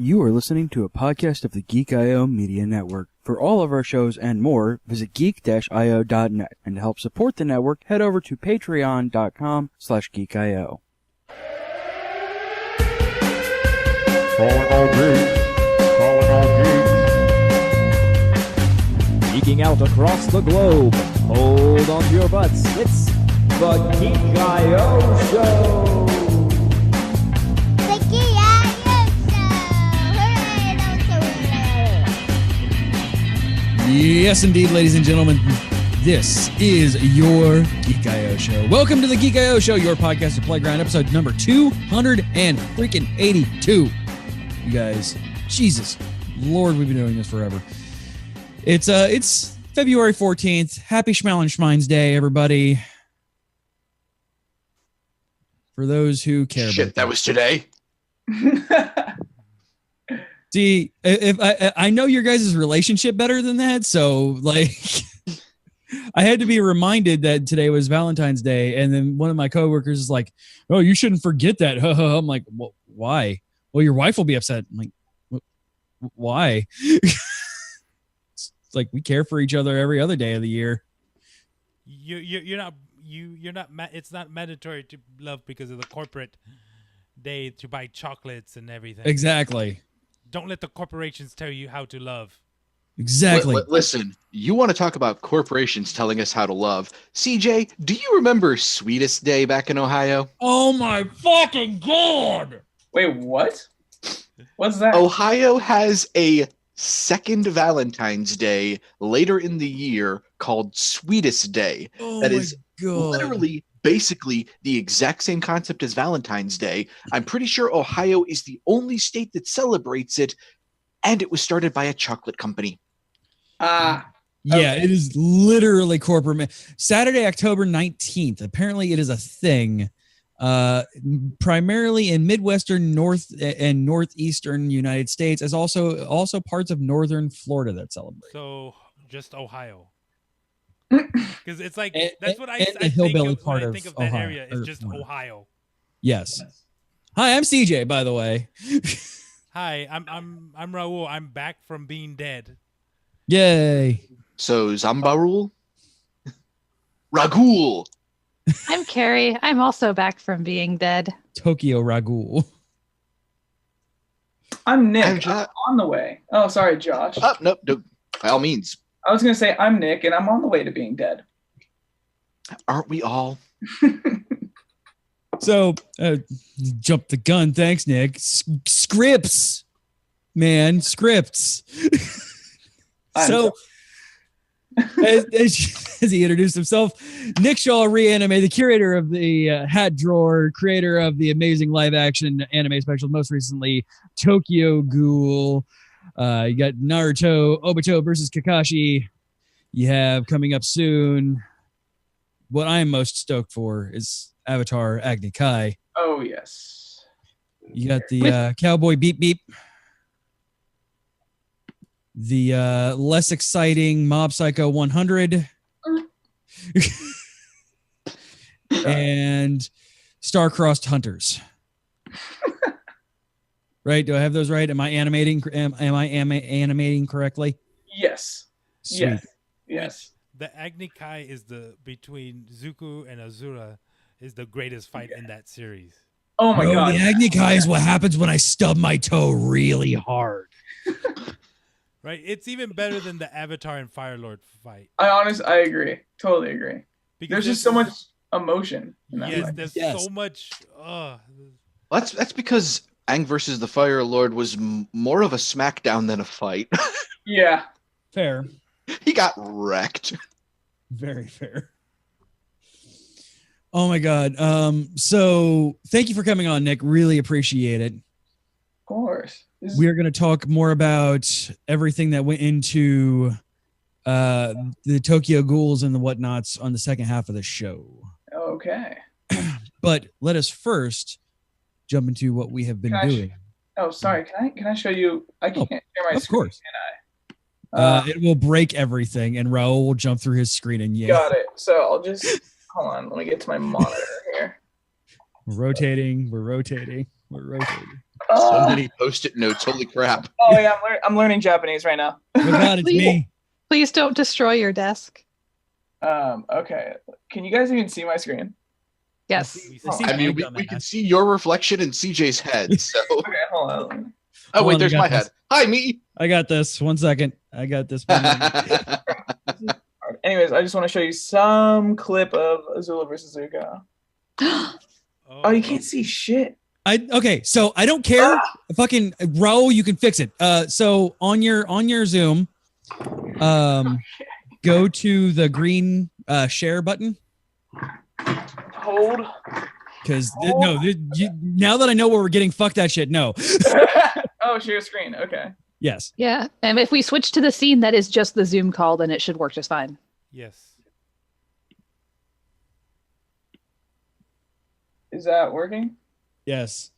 You are listening to a podcast of the Geek.io Media Network. For all of our shows and more, visit geek-io.net. And to help support the network, head over to patreon.com/geekio. Calling all geeks. Calling all geeks. Geeking out across the globe. Hold on to your butts. It's the Geek.io Show. The Geek.io Show! Hooray! Yes, indeed, ladies and gentlemen, this is your Geek.io Show. Welcome to the Geek.io Show, your podcast of Playground, episode number 282. You guys, Jesus Lord, we've been doing this forever. It's February 14th. Happy Schmalin Schmines Day, everybody. For those who care. Shit, that was today. See, if I know your guys' relationship better than that, so like I had to be reminded that today was Valentine's Day, and then one of my coworkers is like, "Oh, you shouldn't forget that." I'm like, well, "Why?" "Well, your wife will be upset." I'm like, "Why?" It's like we care for each other every other day of the year. You're not. It's not mandatory to love because of the corporate day to buy chocolates and everything. Exactly. Don't let the corporations tell you how to love. Exactly. Listen, you want to talk about corporations telling us how to love. CJ, do you remember Sweetest Day back in Ohio? Oh my fucking God. Wait, what? What's that? Ohio has a second Valentine's Day later in the year called Sweetest Day. Oh that my is God. literally basically the exact same concept as Valentine's Day. I'm pretty sure Ohio is the only state that celebrates it, and it was started by a chocolate company. Yeah, Okay. it is literally corporate. Saturday, October 19th. Apparently, it is a thing, primarily in Midwestern, North, and Northeastern United States, as also parts of Northern Florida that celebrate. So just Ohio, because it's like that's what I and the think hillbilly of part when I of think of that Ohio, area. It's or just Florida. Ohio. Yes. Hi, I'm CJ. By the way. Hi, I'm Raul. I'm back from being dead. Yay. So Zambarul? Ragul! I'm Carrie. I'm also back from being dead. Tokyo Ghoul. I'm Nick. I'm Jo- I'm on the way. Oh, sorry, Josh. Nope, by all means. I was going to say I'm Nick, and I'm on the way to being dead. Aren't we all? So, jump the gun. Thanks, Nick. Scripts, man, scripts. So, as he introduced himself, Nik Shaw, Reanime, the curator of the Hat Drawer, creator of the amazing live-action anime special, most recently Tokyo Ghoul. You got Naruto, Obito versus Kakashi. You have coming up soon. What I'm most stoked for is Avatar Agni Kai. Oh, yes. You got the Cowboy Bebop. The less exciting Mob Psycho 100. And Star-Crossed Hunters. Right? Do I have those right? Am I animating correctly? Yes. Sweet. Yes. The Agni Kai is between Zuko and Azura is the greatest fight in that series. Oh, my Bro, God. the Agni Kai is what happens when I stub my toe really hard. Right? It's even better than the Avatar and Fire Lord fight. I agree. Totally agree. Because There's just so much emotion in that Yes, fight. there's Yes. so much. That's because Aang versus the Fire Lord was more of a smackdown than a fight. Yeah. Fair. He got wrecked. Very fair. Oh my God. So thank you for coming on, Nick. Really appreciate it. Of course. We're going to talk more about everything that went into the Tokyo Ghouls and the whatnots on the second half of the show. Okay. But let us first jump into what we have been doing. Oh, sorry. Can I show you? I can't share my Of screen, course. can I? It will break everything, and Raul will jump through his screen. And yeah, Got it. So I'll just hold on. Let me get to my monitor here. we're rotating. So many post-it notes. Holy crap. Oh yeah, I'm learning Japanese right now. Oh God, it's me. Please don't destroy your desk. Okay. Can you guys even see my screen? Yes. I mean, we can see your reflection in CJ's head. So. Okay, hold on. Oh, Hold wait, on, there's I got my this. head. Hi, me. I got this. 1 second. I got this. Anyways, I just want to show you some clip of Azula versus Zuko. Oh, you can't see shit. Okay, so I don't care. Fucking Raul, you can fix it. So on your Zoom, go to the green share button. Hold. Because now that I know where we're getting, fuck that shit. No. Oh, share screen. Okay. Yes. Yeah. And if we switch to the scene that is just the Zoom call, then it should work just fine. Yes. Is that working? Yes.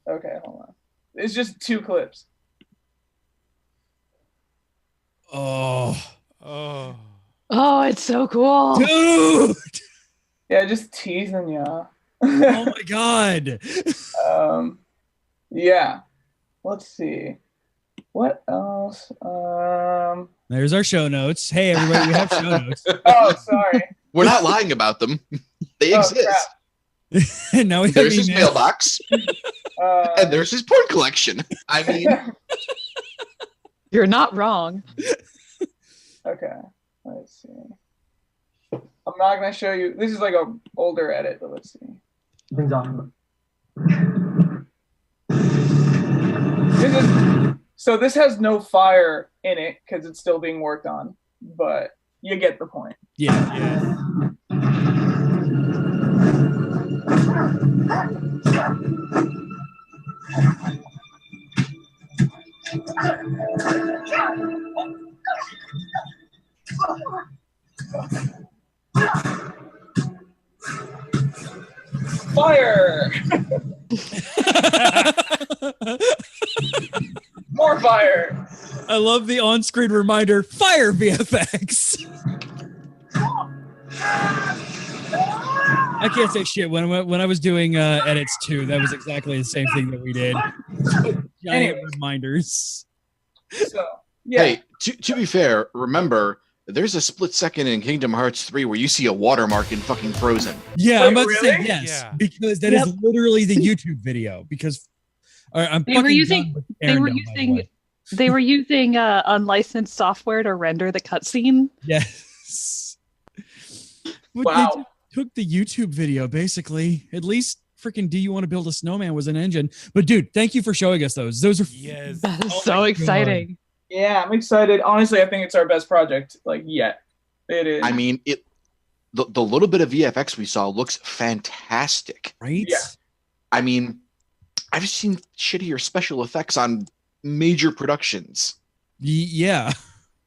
Okay, hold on. It's just 2 clips. Oh. Oh, it's so cool. Dude. Yeah, just teasing ya. Oh my God. Yeah. Let's see. What else? There's our show notes. Hey, everybody, we have show notes. Oh, sorry. We're not lying about them. They exist. And now we There's have his email. mailbox. And there's his porn collection. I mean, You're not wrong. Okay. Let's see. I'm not gonna show you. This is like a older edit, but let's see. This has no fire in it because it's still being worked on, but you get the point. Yeah. Fire! More fire! I love the on-screen reminder. Fire VFX. I can't say shit. When I was doing edits too, that was exactly the same thing that we did. Giant reminders. So, yeah. Hey, to be fair, remember, there's a split second in Kingdom Hearts 3 where you see a watermark in fucking Frozen. Yeah, Wait, I'm about to say really? yes, Yeah. because that is literally the YouTube video. Because I'm They were fucking using- done with they Aaron were Down, by the using- way. They were using unlicensed software to render the cutscene. Yes. But Wow. they just took the YouTube video, basically. At least freaking Do You Want to Build a Snowman was an engine. But dude, thank you for showing us those. Those are Yes. That is Oh so my exciting. Yeah, I'm excited. Honestly, I think it's our best project, like, yet. It is. I mean, the little bit of VFX we saw looks fantastic. right. Yeah. I mean, I've seen shittier special effects on major productions. Yeah.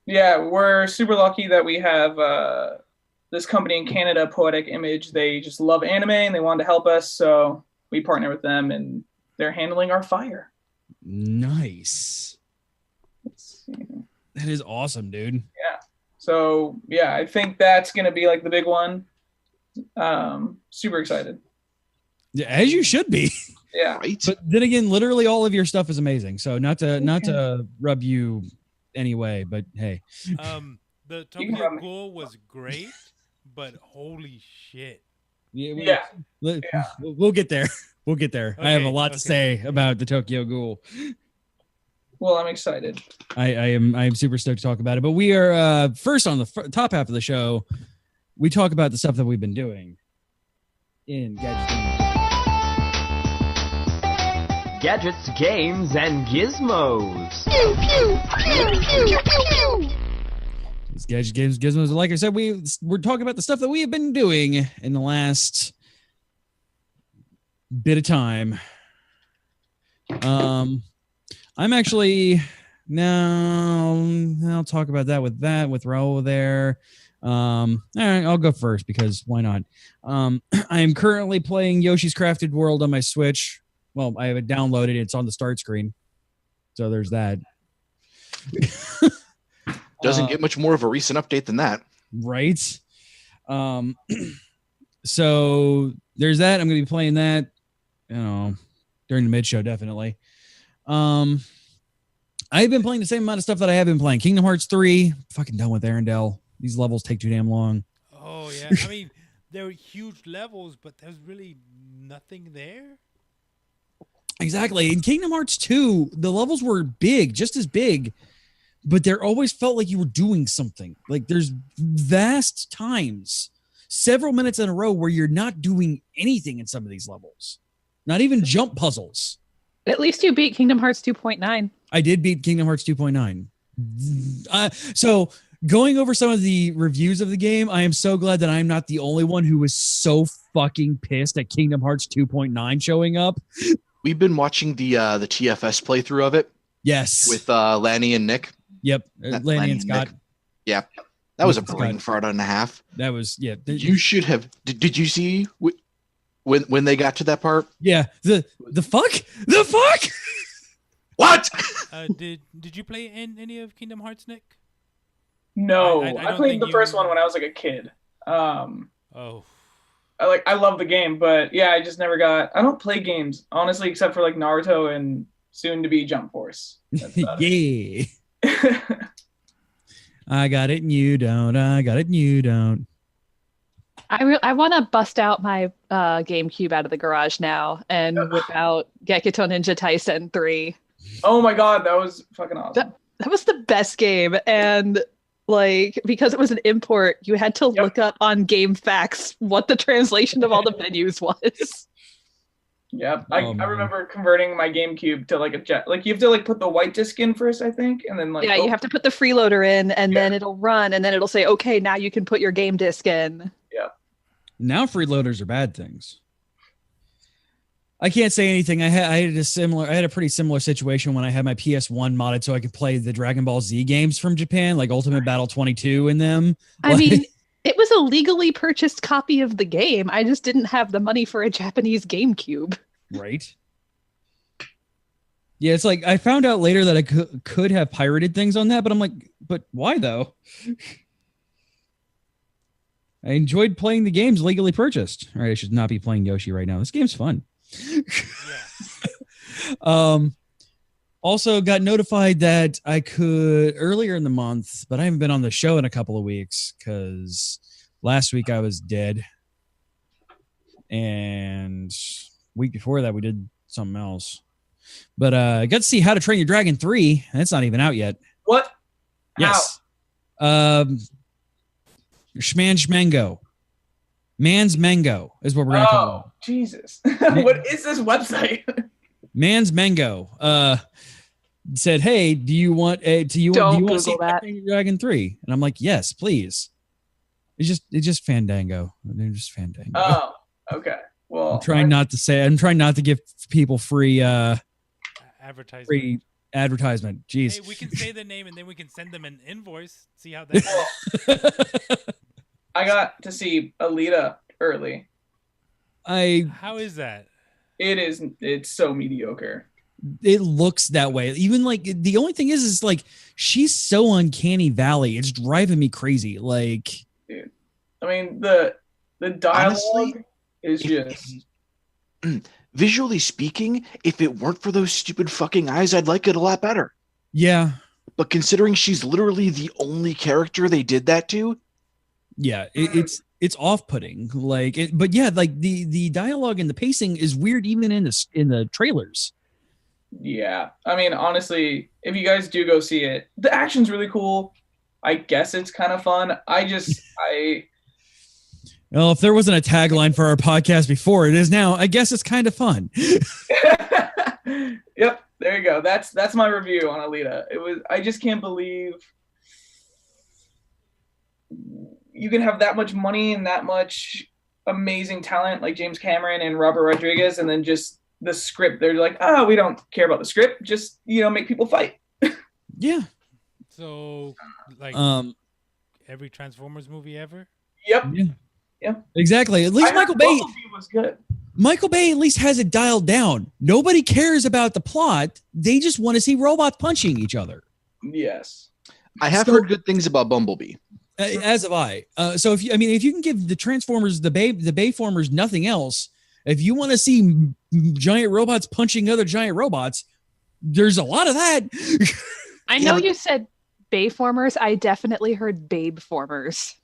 Yeah, we're super lucky that we have this company in Canada, Poetic Image. They just love anime and they wanted to help us, so we partner with them and they're handling our fire. Nice. Let's see. That is awesome, dude. So yeah, I think that's gonna be like the big one. Super excited. Yeah, as you should be. Yeah. Right? But then again, literally all of your stuff is amazing. So not to rub you anyway, but hey. The You can Tokyo rub me. Ghoul was great, but holy shit. Yeah. We'll get there. We'll get there. I have a Okay, lot to say about the Tokyo Ghoul. Well, I'm excited. I am super stoked to talk about it. But we are first on the top half of the show. We talk about the stuff that we've been doing in Gadgets, games, and gizmos. It's Gadget Games Gizmos. Like I said, we're talking about the stuff that we have been doing in the last bit of time. I'm actually I'll talk about that with Raul there. All right, I'll go first because why not? I am currently playing Yoshi's Crafted World on my Switch. Well, I have it downloaded. It's on the start screen. So there's that. Doesn't get much more of a recent update than that. Right. So there's that. I'm going to be playing that, during the mid show, definitely. I've been playing the same amount of stuff that I have been playing. Kingdom Hearts 3, fucking done with Arendelle. These levels take too damn long. Oh yeah, I mean there were huge levels, but there's really nothing there. Exactly. In Kingdom Hearts 2, the levels were big, just as big, but there always felt like you were doing something. Like there's vast times, several minutes in a row where you're not doing anything in some of these levels. Not even jump puzzles. At least you beat Kingdom Hearts 2.9. I did beat Kingdom Hearts 2.9. So going over some of the reviews of the game, I am so glad that I'm not the only one who was so fucking pissed at Kingdom Hearts 2.9 showing up. We've been watching the TFS playthrough of it. Yes. With Lanny and Nick. Yep. Lanny and Scott. Nick. Yeah. That was a brain fart and a half. That was, yeah. You should have. Did you see when they got to that part? Yeah. The fuck? The fuck? What? Did you play any of Kingdom Hearts, Nick? No, I I don't played think the you- first one when I was like a kid. Oh. I love the game, but yeah, I just never got. I don't play games honestly, except for like Naruto and soon to be Jump Force. That's about Yeah. I got it and you don't. I got it and you don't. I want to bust out my GameCube out of the garage now and whip out Gekitou Ninja Taisen 3. Oh my god, that was fucking awesome. That was the best game, and like because it was an import, you had to look up on GameFAQs what the translation of all the menus was. Yeah, I remember converting my GameCube to like a jet. Like you have to like put the white disc in first, I think, and then like Yeah, you have to put the freeloader in, and then it'll run, and then it'll say, "Okay, now you can put your game disc in." Yeah. Now freeloaders are bad things. I can't say anything. I had a pretty similar situation when I had my PS1 modded so I could play the Dragon Ball Z games from Japan, like Ultimate Battle 22 in them. I mean, it was a legally purchased copy of the game. I just didn't have the money for a Japanese GameCube. Right. Yeah, it's like I found out later that I could have pirated things on that, but I'm like, but why though? I enjoyed playing the games legally purchased. All right, I should not be playing Yoshi right now. This game's fun. Also got notified that I could earlier in the month, but I haven't been on the show in a couple of weeks because last week I was dead. And week before that we did something else. But I got to see How to Train Your Dragon 3. That's not even out yet. What? Yes. Schmango. Man's Mango is what we're gonna call it. Oh, Jesus. What is this website? Man's Mango said, "Hey, do you want to see Dragon 3?" And I'm like, "Yes, please." It's just Fandango. They're just Fandango. Oh, okay. Well, I'm trying not to give people free advertisement. Free advertisement. Jeez. Hey, we can say the name and then we can send them an invoice. See how that goes. I got to see Alita early. How is that? It's so mediocre. It looks that way. Even like the only thing is like she's so uncanny valley. It's driving me crazy. Like, dude, I mean the dialogue Honestly, is just visually speaking. If it weren't for those stupid fucking eyes, I'd like it a lot better. yeah, But considering she's literally the only character they did that to, yeah, it's off-putting. Like, but yeah, like the dialogue and the pacing is weird even in the trailers. yeah. I mean, honestly, if you guys do go see it, the action's really cool. I guess it's kind of fun. Well, if there wasn't a tagline for our podcast before, it is now. I guess it's kind of fun. Yep, there you go. That's my review on Alita. I just can't believe you can have that much money and that much amazing talent like James Cameron and Robert Rodriguez, and then just the script. They're like, oh, we don't care about the script. Just make people fight. Yeah. So, like every Transformers movie ever. Yep. Yeah. Exactly. At least Michael Bay was good. Michael Bay at least has it dialed down. Nobody cares about the plot. They just want to see robots punching each other. Yes. I have heard good things about Bumblebee. As have I. So if you can give the Transformers, the Bayformers, nothing else, if you want to see giant robots punching other giant robots, there's a lot of that. I know you said Bayformers. I definitely heard Babeformers.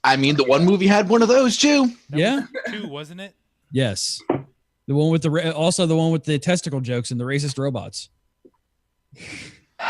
I mean, the one movie had one of those too. Yeah. 2, wasn't it? Yes. The one with also the one with the testicle jokes and the racist robots. The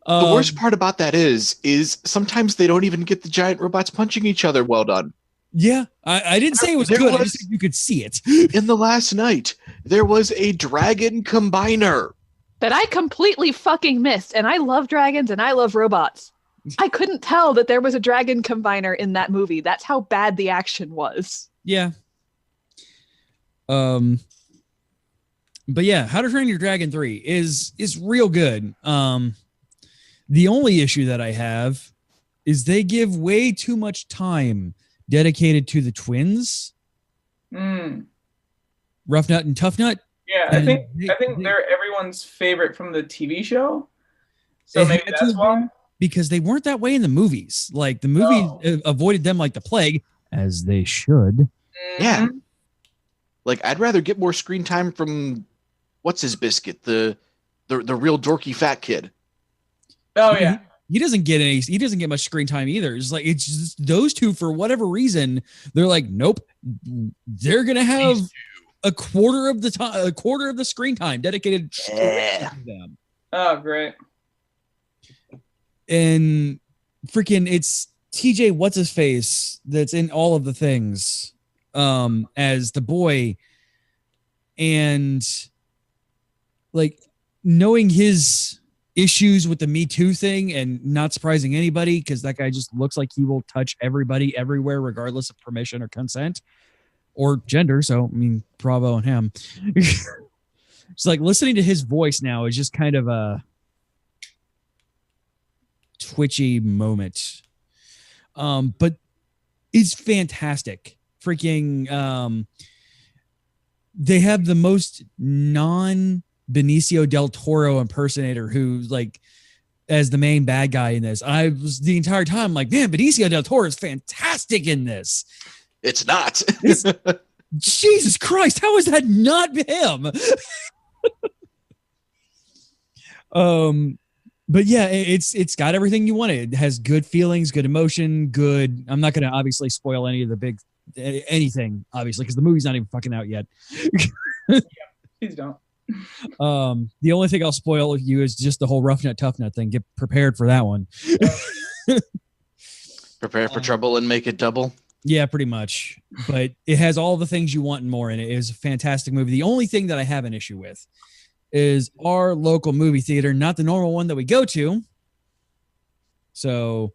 worst part about that is sometimes they don't even get the giant robots punching each other well done. Yeah, I didn't say it was good. I just said you could see it. In the last night, there was a dragon combiner. That I completely fucking missed. And I love dragons and I love robots. I couldn't tell that there was a dragon combiner in that movie. That's how bad the action was. Yeah. But yeah, How to Train Your Dragon 3 is real good. The only issue that I have is they give way too much time dedicated to the twins. Rough Nut and Tough Nut. Yeah, I think they're everyone's favorite from the TV show. So maybe that's why. Because they weren't that way in the movies. Like the movies avoided them like the plague, as they should. Yeah. Like I'd rather get more screen time from what's his biscuit, the real dorky fat kid. Oh yeah. He doesn't get much screen time either. It's like it's just those two for whatever reason. They're like, nope. They're gonna have a quarter of the screen time dedicated to them. Oh, great. And freaking it's TJ what's his face that's in all of the things as the boy, and like knowing his issues with the Me Too thing and not surprising anybody because that guy just looks like he will touch everybody everywhere regardless of permission or consent or gender. So I mean, bravo on him. It's like listening to his voice now is just kind of a twitchy moment. But it's fantastic. Freaking they have the most non-Benicio del Toro impersonator who's like as the main bad guy in this. I was the entire time like, man, Benicio del Toro is fantastic in this. It's not. Jesus Christ, how is that not him? But yeah, it's got everything you wanted. It has good feelings, good emotion, good. I'm not going to obviously spoil any of the big anything, obviously, because the movie's not even fucking out yet. Yeah, please don't. The only thing I'll spoil with you is just the whole rough nut tough nut thing. Get prepared for that one. Prepare for trouble and make it double. Yeah, pretty much. But it has all the things you want and more in it. It is a fantastic movie. The only thing that I have an issue with is our local movie theater, not the normal one that we go to. So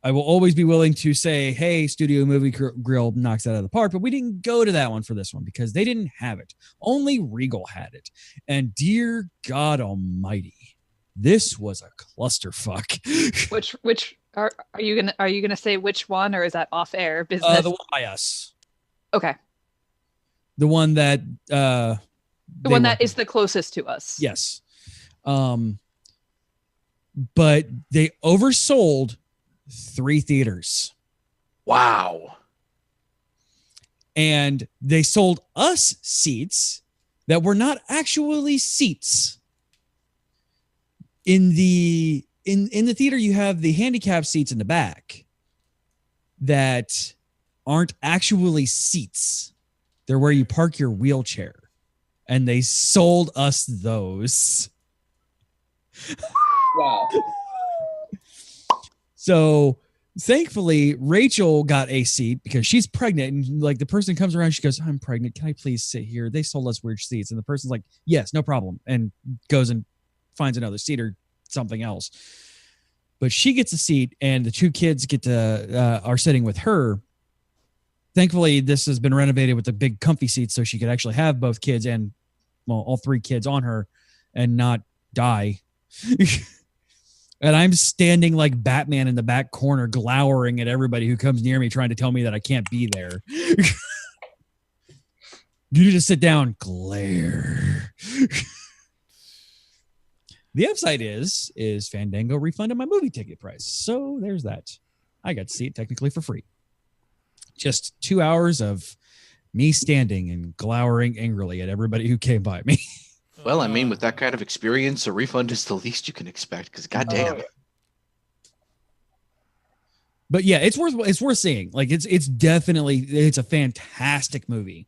I will always be willing to say, hey, Studio Movie Grill knocks that out of the park, but we didn't go to that one for this one because they didn't have it. Only Regal had it. And dear God almighty, this was a clusterfuck. Which are you gonna say which one, or is that off air business? The one by us. Okay. The one that the one that is the closest to us. Yes. But they oversold 3 theaters. Wow. And they sold us seats that were not actually seats. In the theater, you have the handicap seats in the back that aren't actually seats. They're where you park your wheelchair. And they sold us those. Wow. So thankfully, Rachel got a seat because she's pregnant. And like the person comes around, she goes, I'm pregnant. Can I please sit here? They sold us weird seats. And the person's like, yes, no problem. And goes and finds another seat or something else. But she gets a seat and the 2 kids are sitting with her. Thankfully, this has been renovated with a big comfy seat so she could actually have both kids and all 3 kids on her and not die. And I'm standing like Batman in the back corner, glowering at everybody who comes near me, trying to tell me that I can't be there. You need to sit down. Glare. The upside is Fandango refunded my movie ticket price. So there's that. I got to see it technically for free. Just 2 hours of me standing and glowering angrily at everybody who came by me. Well, I mean, with that kind of experience, a refund is the least you can expect. Because goddamn, yeah. But yeah, it's worth seeing. Like it's a fantastic movie.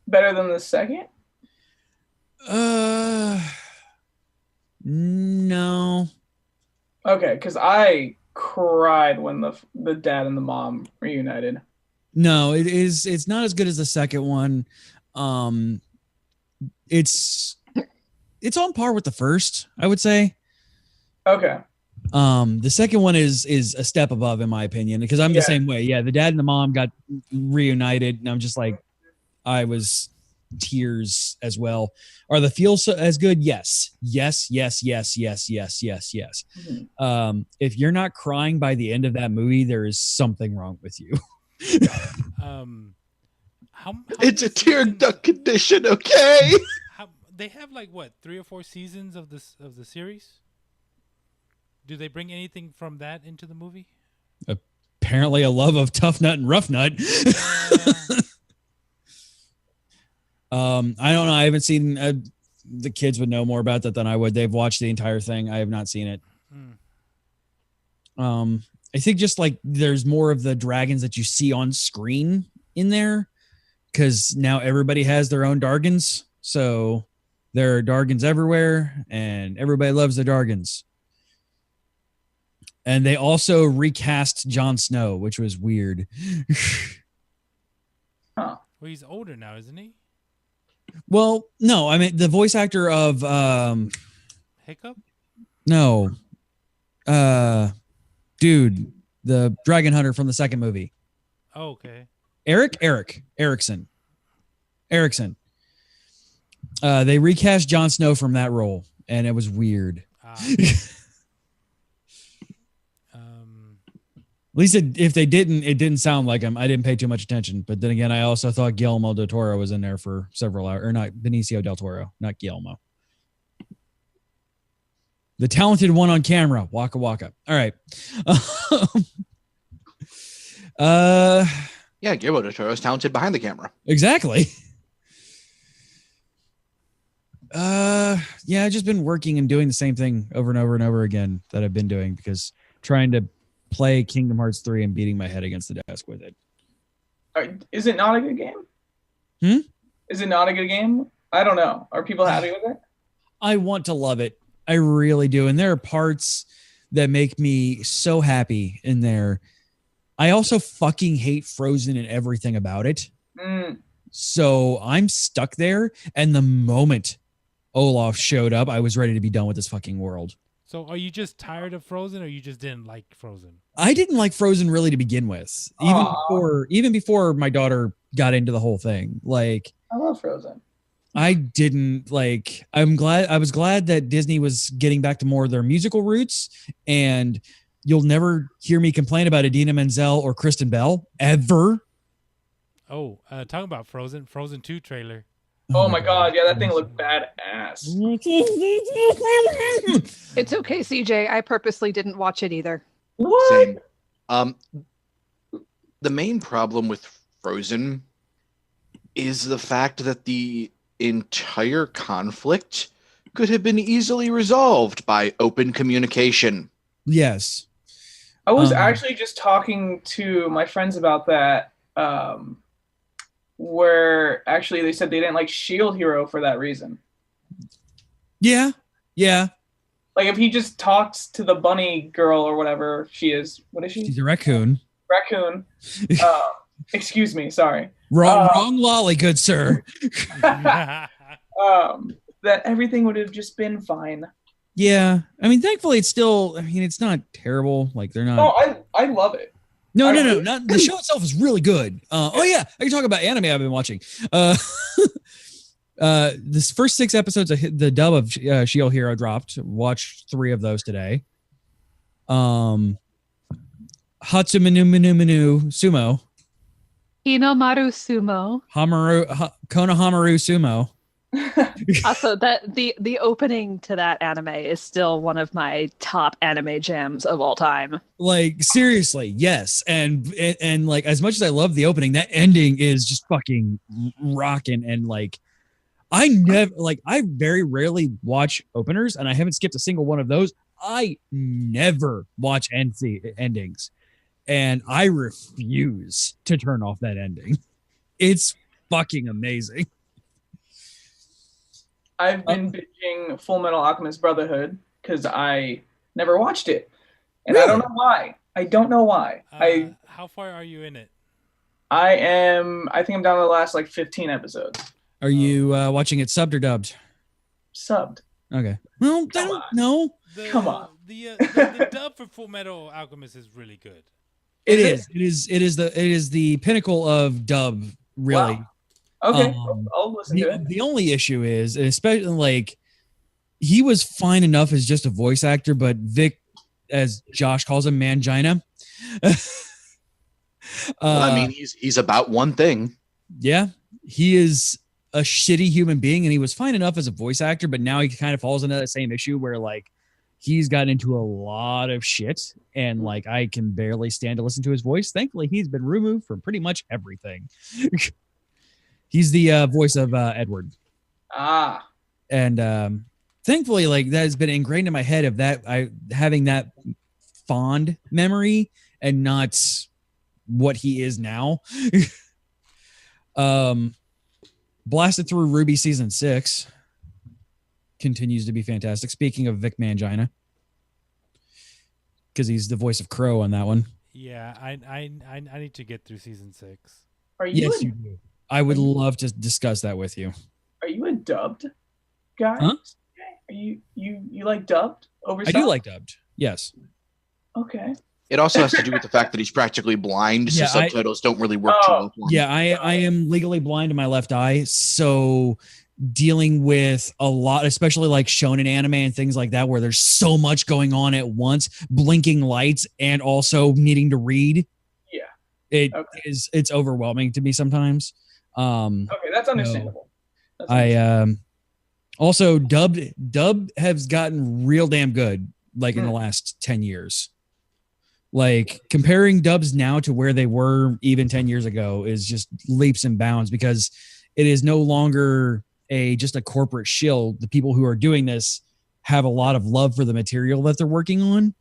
Better than the second? No. Okay, because I cried when the dad and the mom reunited. No, it's not as good as the second one. It's on par with the first, I would say. Okay. The second one is a step above, in my opinion, because I'm the same way. Yeah, the dad and the mom got reunited, and I'm just like, I was tears as well. Are the feels as good? Yes. Mm-hmm. If you're not crying by the end of that movie, there is something wrong with you. How it's a tear duct condition, okay? They have like what 3 or 4 seasons of the series. Do they bring anything from that into the movie? Apparently, a love of Tough Nut and Rough Nut. I don't know. I haven't seen. The kids would know more about that than I would. They've watched the entire thing. I have not seen it. I think just like there's more of the dragons that you see on screen in there, because now everybody has their own Dargans. So there are Dargans everywhere, and everybody loves the Dargans. And they also recast Jon Snow, which was weird. Well, he's older now, isn't he? Well, no, I mean the voice actor of Hiccup? No. Dude, the dragon hunter from the second movie. Oh, okay. Erickson. They recast Jon Snow from that role, and it was weird. At least if they didn't, it didn't sound like him. I didn't pay too much attention. But then again, I also thought Guillermo del Toro was in there for several hours. Or not, Benicio del Toro, not Guillermo. The talented one on camera. Waka waka. All right. Yeah, Guillermo del Toro is talented behind the camera. Exactly. Yeah, I've just been working and doing the same thing over and over and over again that I've been doing, because trying to play Kingdom Hearts 3 and beating my head against the desk with it. Is it not a good game? Is it not a good game? I don't know. Are people happy with it? I want to love it. I really do. And there are parts that make me so happy in there. I also fucking hate Frozen and everything about it. So I'm stuck there. And the moment Olaf showed up, I was ready to be done with this fucking world. So are you just tired of Frozen, or you just didn't like Frozen? I didn't like Frozen really to begin with. Even before my daughter got into the whole thing. Like, I love Frozen. I didn't like. I was glad that Disney was getting back to more of their musical roots, and you'll never hear me complain about Idina Menzel or Kristen Bell ever. Oh, talking about Frozen 2 trailer. Oh my god, yeah, that thing looked badass. It's okay, CJ. I purposely didn't watch it either. What? Same. The main problem with Frozen is the fact that the entire conflict could have been easily resolved by open communication. Yes. I was actually just talking to my friends about that, where actually they said they didn't like Shield Hero for that reason. Yeah. Like if he just talks to the bunny girl or whatever she is. What is she? She's a raccoon. Raccoon. Excuse me, sorry. Wrong lolly, good sir. That everything would have just been fine. Yeah. I mean, thankfully it's still, I mean, it's not terrible. Like they're not. Oh, I love it. No. Not, the show itself is really good. Oh yeah, I can talk about anime I've been watching. This first 6 episodes of the dub of Shield Hero dropped. Watched 3 of those today. Hatsumanu Sumo. Hinomaru Sumo. Konohamaru Sumo. Also, that the opening to that anime is still one of my top anime jams of all time. Like seriously, yes. And like as much as I love the opening, that ending is just fucking rocking. And like I very rarely watch openers, and I haven't skipped a single one of those. I never watch endings, and I refuse to turn off that ending. It's fucking amazing. I've been binging Full Metal Alchemist Brotherhood because I never watched it, and I don't know why. I don't know why. How far are you in it? I think I'm down to the last like 15 episodes. Are you watching it subbed or dubbed? Subbed. Okay. Well, no. Come on. The dub for Full Metal Alchemist is really good. It is the pinnacle of dub, really. Wow. Okay, I'll listen to it. The only issue is, especially like, he was fine enough as just a voice actor, but Vic, as Josh calls him, Mangina. I mean, he's about one thing. Yeah, he is a shitty human being, and he was fine enough as a voice actor, but now he kind of falls into that same issue where like he's gotten into a lot of shit, and like I can barely stand to listen to his voice. Thankfully, he's been removed from pretty much everything. He's the voice of Edward. And thankfully, like that has been ingrained in my head of that having that fond memory and not what he is now. Blasted through Ruby season 6 continues to be fantastic. Speaking of Vic Mangina, because he's the voice of Crow on that one. Yeah, I need to get through season 6. Yes, you do. I would love to discuss that with you. Are you a dubbed guy? Huh? Are you like dubbed over? I do like dubbed. Yes. Okay. It also has to do with the fact that he's practically blind, so subtitles don't really work too well for him. Yeah, I am legally blind in my left eye, so dealing with a lot, especially like shonen anime and things like that, where there's so much going on at once, blinking lights, and also needing to read. Yeah, it's overwhelming to me sometimes. Okay, that's understandable. Also dub has gotten real damn good, like in the last 10 years. Like comparing dubs now to where they were even 10 years ago is just leaps and bounds, because it is no longer just a corporate shill. The people who are doing this have a lot of love for the material that they're working on.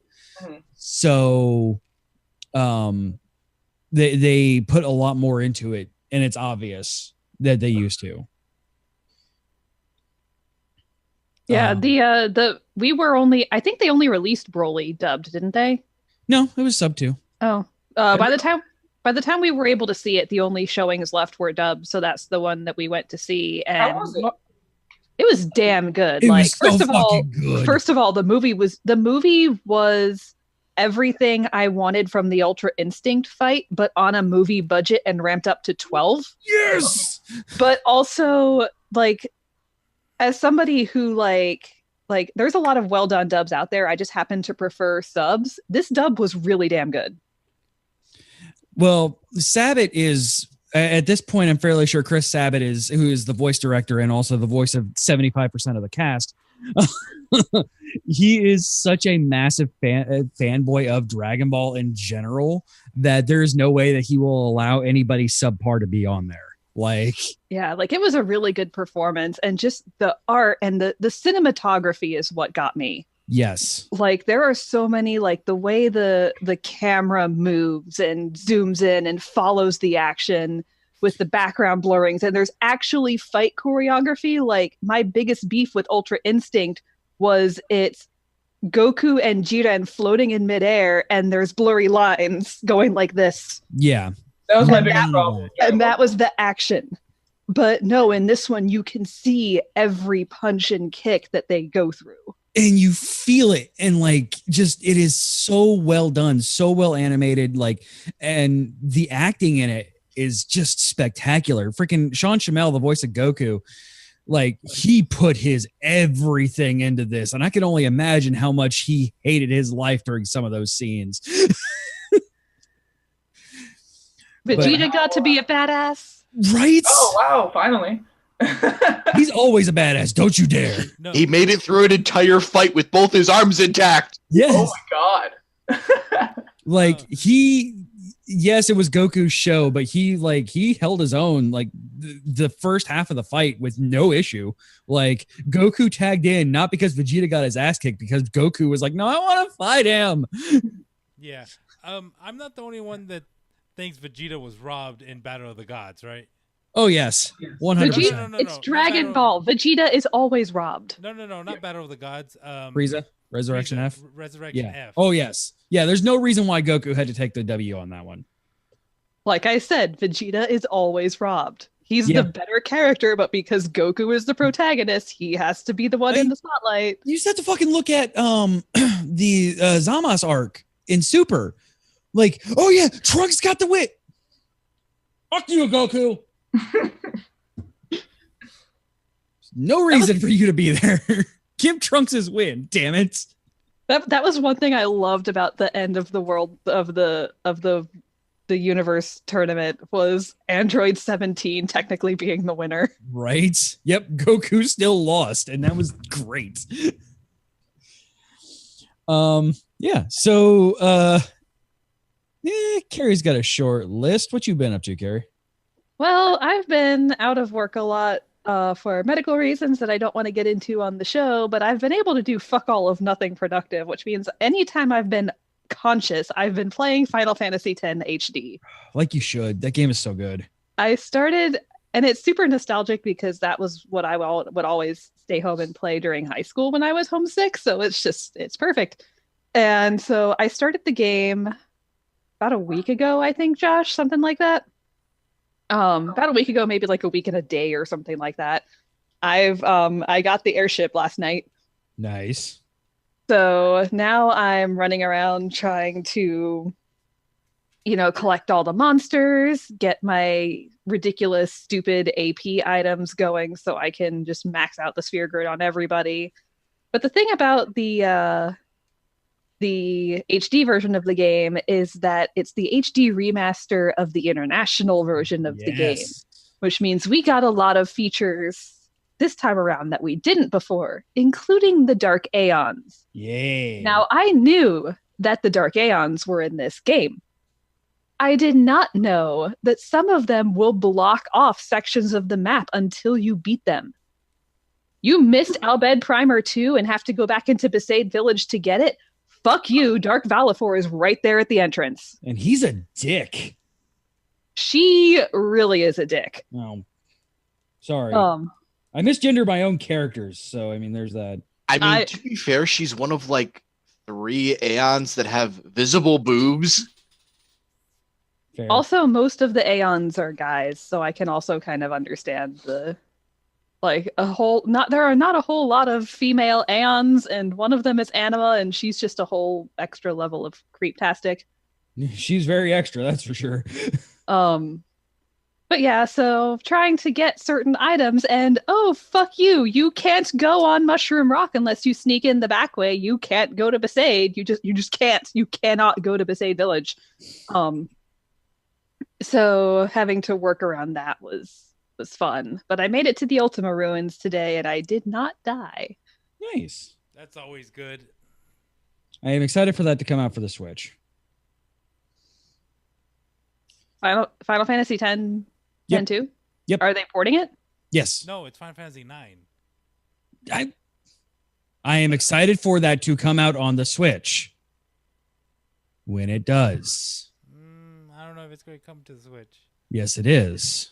So they put a lot more into it, and it's obvious that they used to. Yeah, I think they only released Broly dubbed, didn't they? No, it was sub 2. Oh, by the time we were able to see it, the only showings left were dubbed. So that's the one that we went to see, and how was it? It was damn good. It like was so fucking good. First of all, the movie was everything I wanted from the Ultra Instinct fight, but on a movie budget and ramped up to 12. Yes. But also, like, as somebody who like there's a lot of well done dubs out there. I just happen to prefer subs. This dub was really damn good. Well, Sabat is, at this point, I'm fairly sure Chris Sabat who is the voice director and also the voice of 75% of the cast. He is such a massive fanboy of Dragon Ball in general that there is no way that he will allow anybody subpar to be on there. Like, yeah, like it was a really good performance, and just the art and the cinematography is what got me. Yes. Like there are so many, like the way the camera moves and zooms in and follows the action with the background blurrings, and there's actually fight choreography. Like my biggest beef with Ultra Instinct was it's Goku and Jiren floating in midair, and there's blurry lines going like this. Yeah. That was my biggest problem. And that was the action. But no, in this one, you can see every punch and kick that they go through. And you feel it. And like, just, it is so well done, so well animated. Like, and the acting in it is just spectacular. Freaking Sean Shamel, the voice of Goku, like he put his everything into this. And I can only imagine how much he hated his life during some of those scenes. Vegeta got to be a badass. Right? Oh, wow. Finally. He's always a badass. Don't you dare. No, He made it through an entire fight with both his arms intact. Yes. Oh my god. Like yes, it was Goku's show, but he held his own like the first half of the fight with no issue. Like Goku tagged in not because Vegeta got his ass kicked, because Goku was like, no, I want to fight him. yeah. I'm not the only one that thinks Vegeta was robbed in Battle of the Gods, right? Oh yes, 100%. Vegeta, No, it's not Dragon Battle- Ball. Vegeta is always robbed. No, not Battle of the Gods. Frieza, Resurrection Frieza, F. Resurrection Yeah. F. Oh yes. Yeah. There's no reason why Goku had to take the W on that one. Like I said, Vegeta is always robbed. He's Yeah. the better character, but because Goku is the protagonist, he has to be the one in the spotlight. You just have to fucking look at the Zama's arc in Super. Like, oh yeah, Trunks got the wit. Fuck you, Goku. No reason for you to be there. Give Trunks his win, damn it. That was one thing I loved about the end of the world of the universe tournament was Android 17 technically being the winner. Right? Yep, Goku still lost, and that was great. Yeah, so Carrie's got a short list. What you been up to, Carrie? Well, I've been out of work a lot for medical reasons that I don't want to get into on the show, but I've been able to do fuck all of nothing productive, which means anytime I've been conscious, I've been playing Final Fantasy X HD. Like you should. That game is so good. I started, and it's super nostalgic because that was what I would always stay home and play during high school when I was homesick. So it's perfect. And so I started the game about a week ago, I think, Josh, something like that. About a week ago, maybe like a week and a day or something like that. I got the airship last night. Nice. So now I'm running around trying to, collect all the monsters, get my ridiculous, stupid AP items going so I can just max out the sphere grid on everybody. But the thing about the HD version of the game is that it's the HD remaster of the international version of the game, which means we got a lot of features this time around that we didn't before, including the Dark Aeons. Yeah. Now, I knew that the Dark Aeons were in this game. I did not know that some of them will block off sections of the map until you beat them. You missed Albed Primer 2 and have to go back into Besaid Village to get it? Fuck you, Dark Valifor is right there at the entrance. And he's a dick. She really is a dick. Oh, sorry. I misgender my own characters, so I mean, there's that. I mean, to be fair, she's one of like 3 Aeons that have visible boobs. Fair. Also, most of the Aeons are guys, so I can also kind of understand there are not a whole lot of female Aeons, and one of them is Anima, and she's just a whole extra level of creep-tastic. She's very extra, that's for sure. But yeah, so trying to get certain items, and oh, fuck you. You can't go on Mushroom Rock unless you sneak in the back way. You can't go to Besaid. You just can't. You cannot go to Besaid Village. So having to work around that was fun. But I made it to the Ultima Ruins today, and I did not die. Nice. That's always good. I am excited for that to come out for the Switch. Final Fantasy X, Yep. 2? Yep. Are they porting it? Yes. No, it's Final Fantasy 9. I am excited for that to come out on the Switch. When it does. I don't know if it's going to come to the Switch. Yes, it is.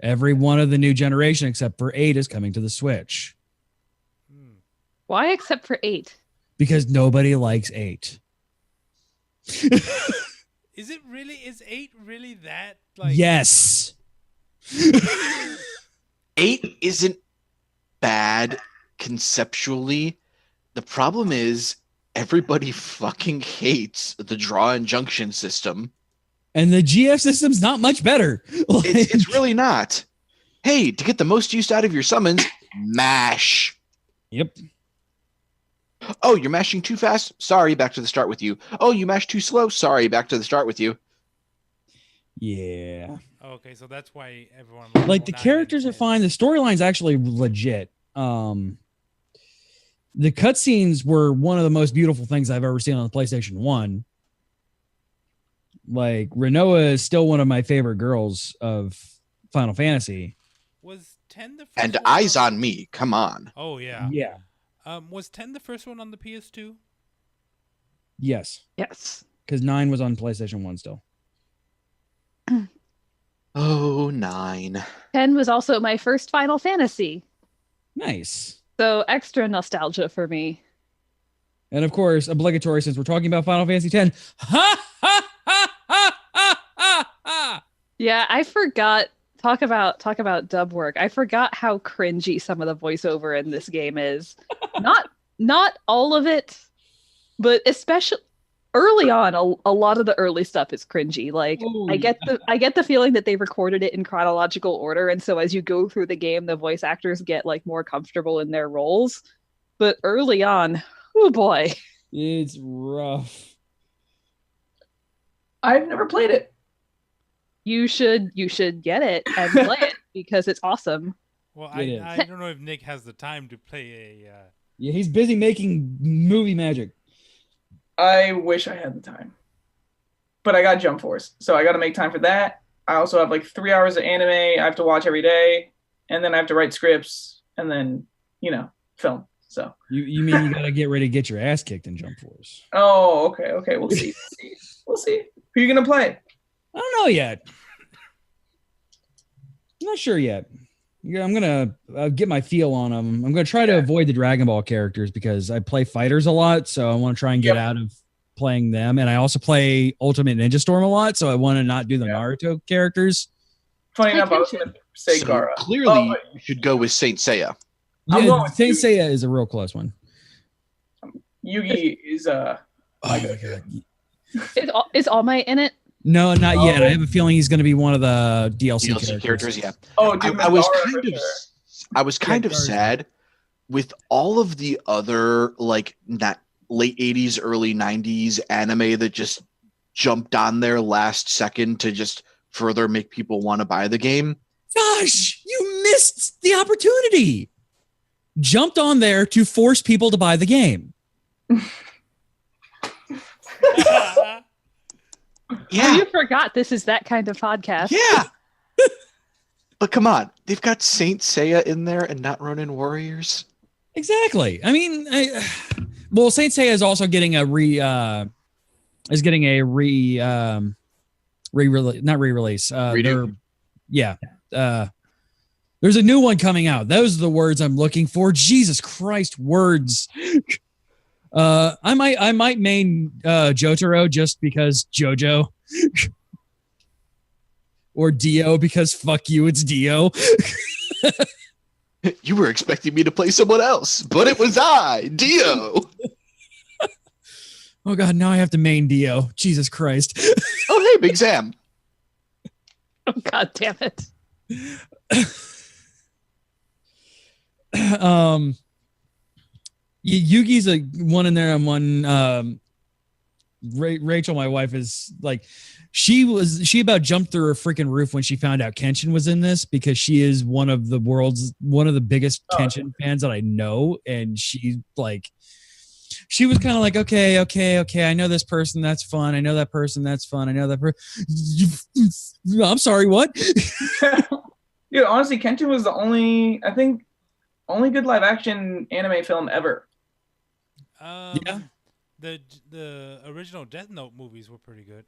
Every one of the new generation except for 8 is coming to the Switch. Why except for 8? Because nobody likes 8. Is 8 really that? Like, Yes. 8 isn't bad conceptually. The problem is everybody fucking hates the draw and junction system. And the GF system's not much better. It's really not. Hey, to get the most use out of your summons, mash. Yep. Oh, you're mashing too fast? Sorry, back to the start with you. Oh, you mashed too slow? Sorry, back to the start with you. Yeah. Okay, so that's why everyone Like the 9 characters and are 10. fine. The storyline's actually legit. The cutscenes were one of the most beautiful things I've ever seen on the PlayStation 1. Like Renoa is still one of my favorite girls of Final Fantasy. Was 10 the first And one Eyes on Me. Come on. Oh yeah. Yeah. Was 10 the first one on the PS2? Yes. Yes. Because 9 was on PlayStation 1 still. Oh, 9. 10 was also my first Final Fantasy. Nice. So extra nostalgia for me. And of course, obligatory since we're talking about Final Fantasy 10. Ha ha ha ha ha ha ha. Yeah, I forgot. Talk about dub work. I forgot how cringy some of the voiceover in this game is. Not all of it, but especially early on, a lot of the early stuff is cringy. Like Ooh, I get the feeling that they recorded it in chronological order, and so as you go through the game, the voice actors get like more comfortable in their roles. But early on, oh boy, It's rough. I've never played it. you should get it and play it because it's awesome. Well, It is. I don't know if Nick has the time to play a. Yeah, he's busy making movie magic. I wish I had the time. But I got Jump Force, so I got to make time for that. I also have like 3 hours of anime I have to watch every day, and then I have to write scripts, and then, film. So. You mean you gotta get ready to get your ass kicked in Jump Force? Oh, okay. We'll see. We'll see. Who are you going to play? I don't know yet. I'm not sure yet. Yeah, I'm gonna get my feel on them. I'm gonna try to avoid the Dragon Ball characters because I play fighters a lot, so I want to try and get out of playing them. And I also play Ultimate Ninja Storm a lot, so I want to not do the Naruto characters. Funny enough, I was going to say So Gaara. clearly, you should go with Saint Seiya. I'm Yeah, going with Saint Seiya is a real close one. Yugi is Oh my god. Is All Might in it? No, not yet. I have a feeling he's going to be one of the DLC characters, yeah. Oh, dude, I was Madara kind for of, sure. I was kind of Gaara. sad with all of the other like that late '80s, early '90s anime that just jumped on there last second to just further make people want to buy the game. Gosh, you missed the opportunity. Jumped on there to force people to buy the game. Yeah, You forgot this is that kind of podcast. yeah. But come on, they've got Saint Seiya in there and not Ronin Warriors. Exactly. I mean, Saint Seiya is also getting not re-release. Redo. There's a new one coming out. Those are the words I'm looking for. Jesus Christ, words. I might main Jotaro just because JoJo. Or Dio because fuck you, it's Dio. You were expecting me to play someone else, but it was I, Dio. Oh god, now I have to main Dio. Jesus Christ. Oh, hey, Big Sam. Oh, god damn it. Yugi's a one in there and one Rachel, my wife, is like she about jumped through her freaking roof when she found out Kenshin was in this because she is one of the biggest Kenshin fans that I know, and she was kind of like, okay, I know this person, that's fun. I know that person, that's fun. I know that person. I'm sorry, what? Dude, honestly, Kenshin was the only good live action anime film ever. Yeah. The original Death Note movies were pretty good.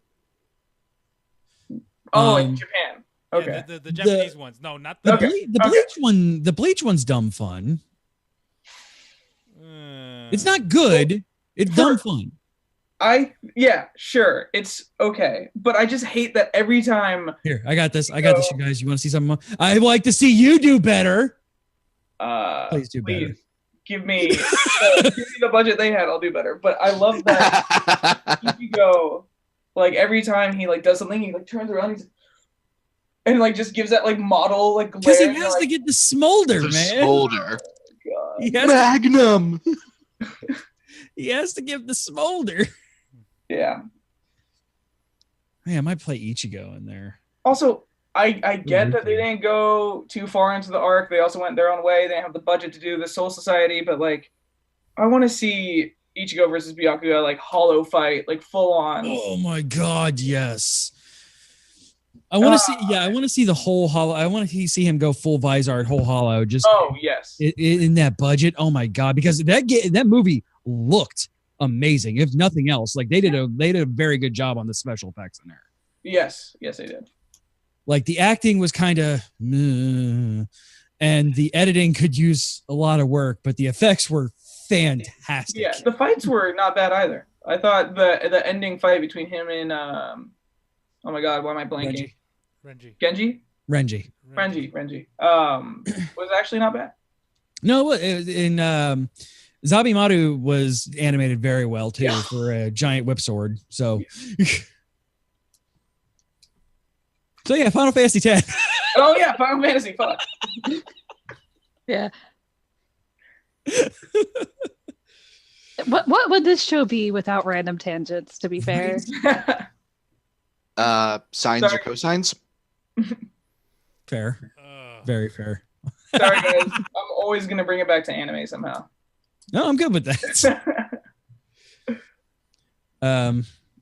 Oh, in Japan. Okay. Yeah, the Japanese ones. No, not The the. Bleach one. The Bleach one's dumb fun. It's not good. It's dumb fun. Sure, it's okay, but I just hate that every time. Here, I got this, you guys. You want to see something more? I'd like to see you do better. Please do better. Give me the budget they had. I'll do better. But I love that Ichigo, like every time he does something, he turns around and just gives that model glare. Because he has to get the smolder, man. Smolder. God. Magnum. He has to give the smolder. Yeah. Hey, I might play Ichigo in there. Also, I get that they didn't go too far into the arc. They also went their own way. They didn't have the budget to do the Soul Society, but like, I want to see Ichigo versus Byakuya like hollow fight, like full on. Oh my god, yes. I want to see. Yeah, I want to see the whole hollow. I want to see him go full Vizard, whole hollow. Just yes, in that budget. Oh my god, because that movie looked amazing. If nothing else, like they did a very good job on the special effects in there. Yes, they did. Like the acting was kind of, and the editing could use a lot of work, but the effects were fantastic. Yeah, the fights were not bad either. I thought the ending fight between him and oh my god, why am I blanking? Renji was actually not bad. No, in Zabimaru was animated very well too for a giant whip sword. So. So yeah, Final Fantasy X. Oh yeah, Final Fantasy. Fuck. Yeah. What would this show be without random tangents? To be fair. Sines or cosines? Fair. Very fair. Sorry guys, I'm always gonna bring it back to anime somehow. No, I'm good with that.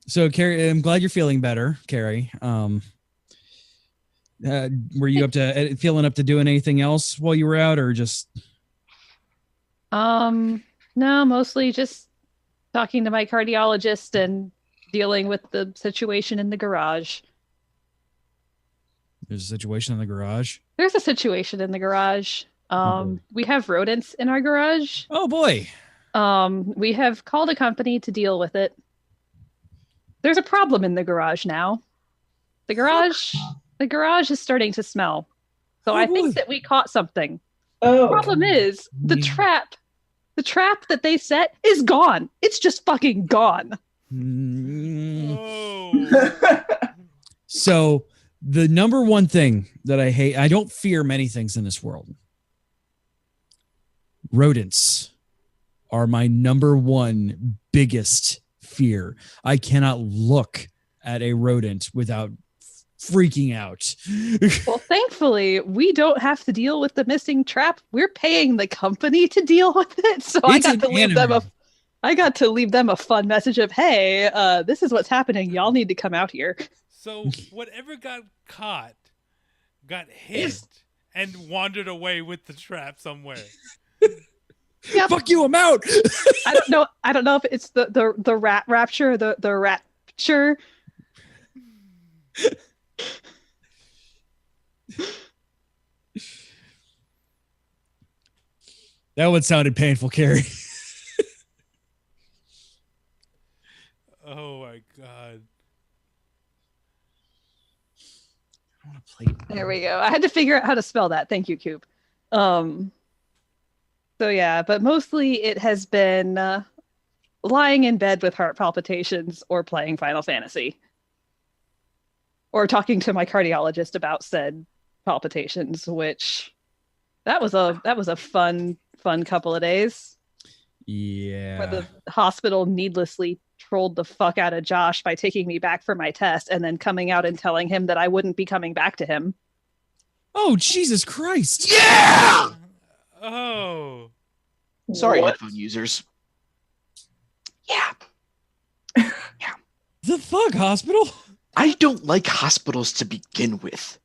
So Carrie, I'm glad you're feeling better, Carrie. Were you feeling up to doing anything else while you were out, or just? No, mostly just talking to my cardiologist and dealing with the situation in the garage. There's a situation in the garage. There's a situation in the garage. We have rodents in our garage. Oh boy. We have called a company to deal with it. There's a problem in the garage now. The garage is starting to smell. So I think that we caught something. The problem is the trap that they set is gone. It's just fucking gone. So the number one thing that I hate, I don't fear many things in this world. Rodents are my number one biggest fear. I cannot look at a rodent without freaking out. Well, thankfully, we don't have to deal with the missing trap. We're paying the company to deal with it. So I got to leave them a fun message of, hey, this is what's happening. Y'all need to come out here. So whatever got caught got hit and wandered away with the trap somewhere. Yep. Fuck you, I'm out. I don't know if it's the rat rapture, the rapture. That one sounded painful, Carrie. Oh my god. I want to play. There we go. I had to figure out how to spell that. Thank you, Coop. So yeah, but mostly it has been lying in bed with heart palpitations or playing Final Fantasy. Or talking to my cardiologist about said palpitations, which that was a fun couple of days. Yeah. Where the hospital needlessly trolled the fuck out of Josh by taking me back for my test and then coming out and telling him that I wouldn't be coming back to him. Oh, Jesus Christ. Yeah! Oh. Sorry, headphone users. Yeah. Yeah. The fuck, hospital? I don't like hospitals to begin with.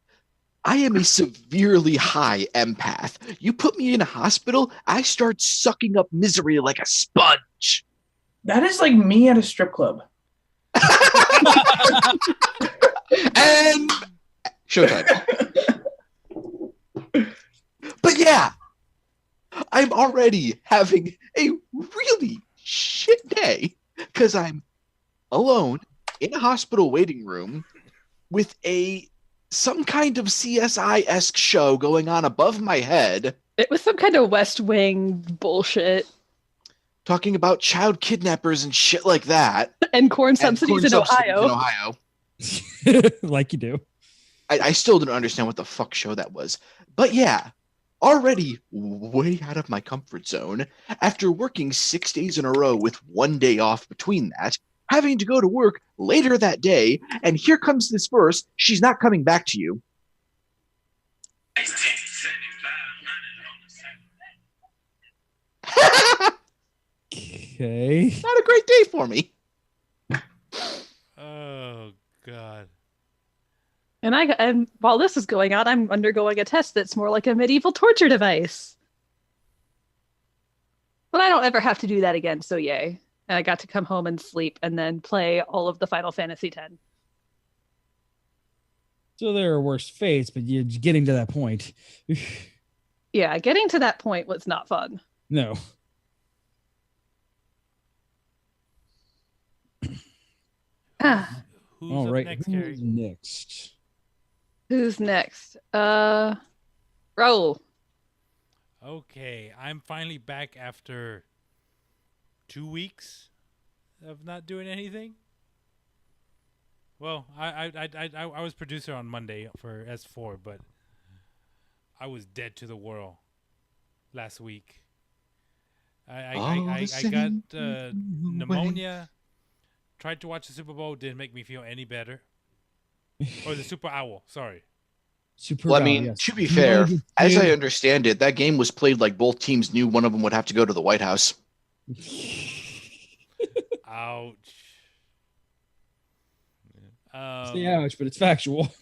I am a severely high empath. You put me in a hospital, I start sucking up misery like a sponge. That is like me at a strip club. And showtime. But yeah, I'm already having a really shit day because I'm alone in a hospital waiting room with some kind of CSI-esque show going on above my head. It was some kind of West Wing bullshit. Talking about child kidnappers and shit like that. And corn subsidies in Ohio. Like you do. I still don't understand what the fuck show that was. But yeah, already way out of my comfort zone after working 6 days in a row with 1 day off between that, having to go to work later that day, and here comes this verse, she's not coming back to you. Okay. Not a great day for me. Oh God. And while this is going on, I'm undergoing a test that's more like a medieval torture device. But I don't ever have to do that again, so yay. And I got to come home and sleep and then play all of the Final Fantasy X. So there are worse fates, but you're getting to that point. Yeah, getting to that point was not fun. No. Ah, Who's All up right. next, Who's Carrie? next? who's next? Raul. Okay, I'm finally back after 2 weeks of not doing anything. Well, I was producer on Monday for S4, but I was dead to the world last week. I got pneumonia. Tried to watch the Super Bowl, didn't make me feel any better. Or the Super Owl, sorry. Super Well, I Bowl, mean, yes. to be fair, Dude. as I understand it, that game was played like both teams knew one of them would have to go to the White House. Ouch. Say ouch, but it's factual.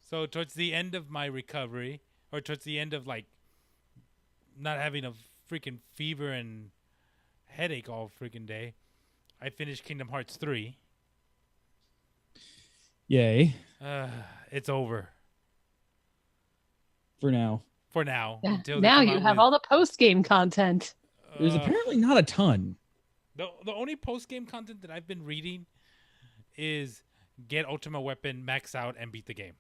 So towards the end of my recovery, or towards the end of like not having a freaking fever and headache all freaking day, I finished Kingdom Hearts 3. Yay. It's over For now. for now. Yeah. Until they Now come you out have with- all the post-game content. There's apparently not a ton. The only post game content that I've been reading is get Ultimate Weapon, max out, and beat the game.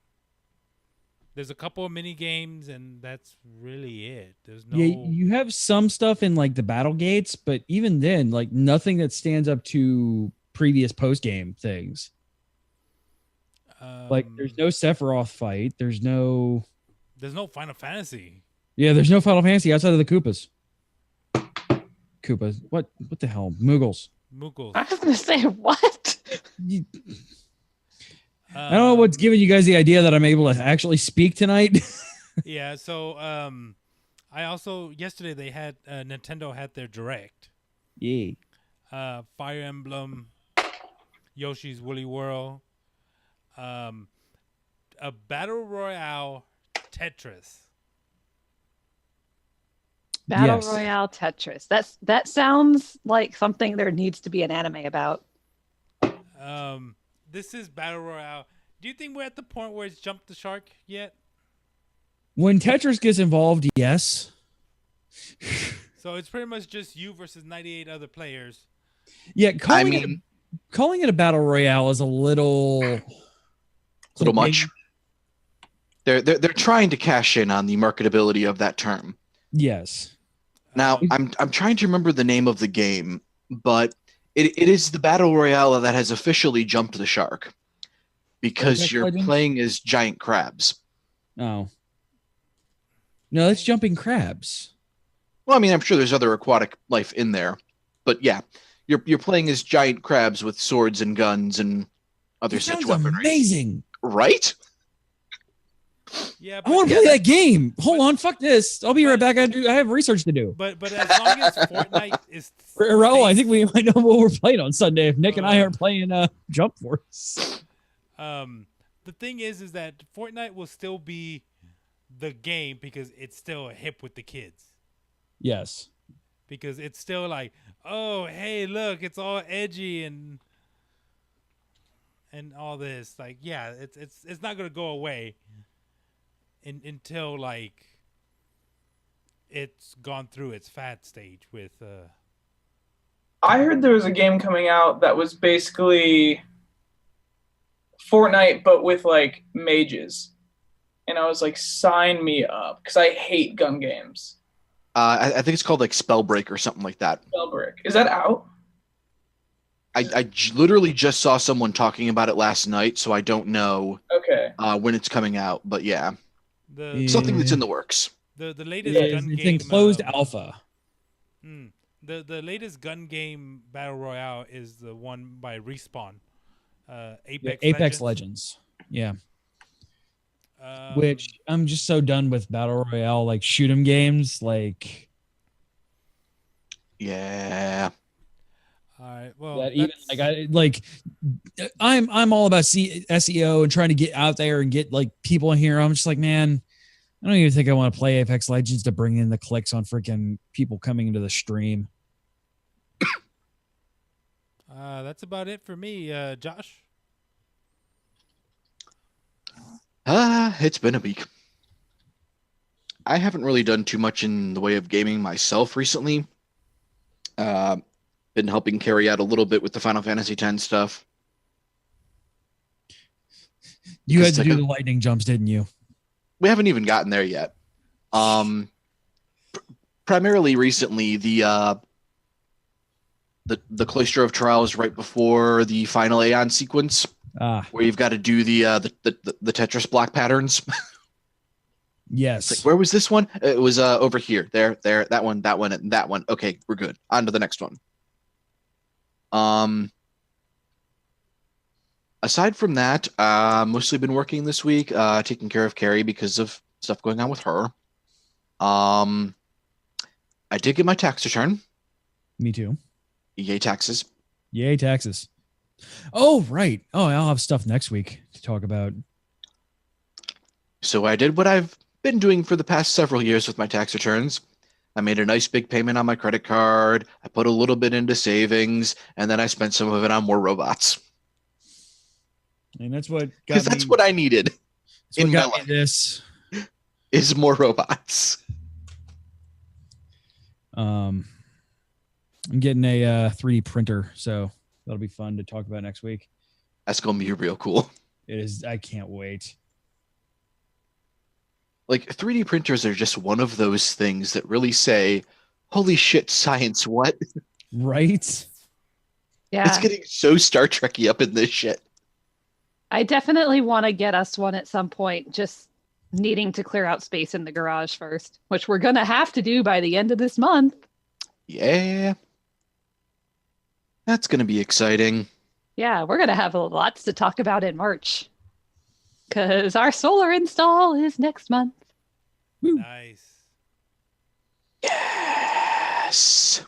There's a couple of mini games, and that's really it. There's no. Yeah, you have some stuff in like the battle gates, but even then, like nothing that stands up to previous post game things. Like there's no Sephiroth fight. There's no Final Fantasy. Yeah, there's no Final Fantasy outside of the Koopas. Koopas. What the hell? Moogles. Moogles. I was going to say, what? I don't know what's giving you guys the idea that I'm able to actually speak tonight. Yeah, so I also yesterday they had Nintendo had their direct. Yeah. Fire Emblem, Yoshi's Woolly World, a Battle Royale Tetris. Battle Yes. Royale Tetris. That sounds like something there needs to be an anime about. This is Battle Royale. Do you think we're at the point where it's jumped the shark yet? When Tetris gets involved, yes. So it's pretty much just you versus 98 other players. Yeah, calling it a battle royale is a little much. They're trying to cash in on the marketability of that term. Yes. Now, I'm trying to remember the name of the game, but it is the battle royale that has officially jumped the shark because Apex you're Legends? playing as giant crabs. Oh. No, that's jumping crabs. Well, I mean, I'm sure there's other aquatic life in there, but yeah, you're playing as giant crabs with swords and guns and other That such sounds weaponry. amazing. Right? Yeah, I want to play that game. Hold on, fuck this. I'll be right back. I have research to do. But as long as Fortnite is Raul, I think we might know what we're playing on Sunday if Nick and I aren't playing Jump Force. the thing is that Fortnite will still be the game because it's still hip with the kids. Yes. Because it's still like, oh, hey, look, it's all edgy and all this. Like, yeah, it's not gonna go away until like it's gone through its fat stage with. I heard there was a game coming out that was basically Fortnite, but with like mages. And I was like, sign me up, because I hate gun games. I think it's called like Spellbreak or something like that. Spellbreak. Is that out? Literally just saw someone talking about it last night, so I don't know Okay. when it's coming out. But yeah, The something that's in the works. the latest Yeah, gun it's game in closed alpha. The latest gun game battle royale is the one by Respawn, Apex Apex Legends. Yeah. which I'm just so done with battle royale, like shoot 'em games. Like, Yeah. All right. Well, that even I'm all about SEO and trying to get out there and get like people in here. I'm just like, man, I don't even think I want to play Apex Legends to bring in the clicks on freaking people coming into the stream. that's about it for me, Josh. It's been a week. I haven't really done too much in the way of gaming myself recently. Been helping carry out a little bit with the Final Fantasy X stuff. You had to do the lightning jumps, didn't you? We haven't even gotten there yet. Primarily recently, the Cloister of Trials right before the final Aeon sequence, where you've got to do the Tetris block patterns. Yes. It's like, where was this one? It was over here. There, that one, and that one. Okay, we're good. On to the next one. Aside from that, mostly been working this week, taking care of Carrie because of stuff going on with her. I did get my tax return. Me too. Yay, taxes. Yay, taxes. Oh, right. Oh, I'll have stuff next week to talk about. So I did what I've been doing for the past several years with my tax returns. I made a nice big payment on my credit card. I put a little bit into savings, and then I spent some of it on more robots. And that's what because that's what I needed in my life. This is more robots. I'm getting a 3D printer, so that'll be fun to talk about next week. That's gonna be real cool. It is. I can't wait. Like 3D printers are just one of those things that really say, "Holy shit, science! What?" Right? Yeah, it's getting so Star Trek-y up in this shit. I definitely want to get us one at some point. Just needing to clear out space in the garage first, which we're gonna have to do by the end of this month. Yeah, that's gonna be exciting. Yeah, we're gonna have lots to talk about in March because our solar install is next month. Woo. Nice. Yes.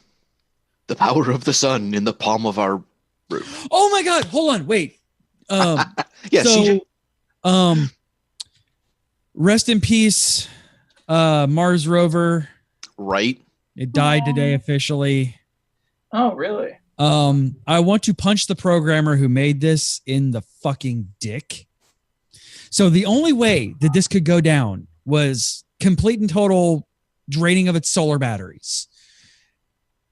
The power of the sun in the palm of our roof. Oh my God. Hold on. Wait. Yes. So, rest in peace, Mars rover. Right. It died today officially. Oh, really? I want to punch the programmer who made this in the fucking dick. So the only way that this could go down was complete and total draining of its solar batteries.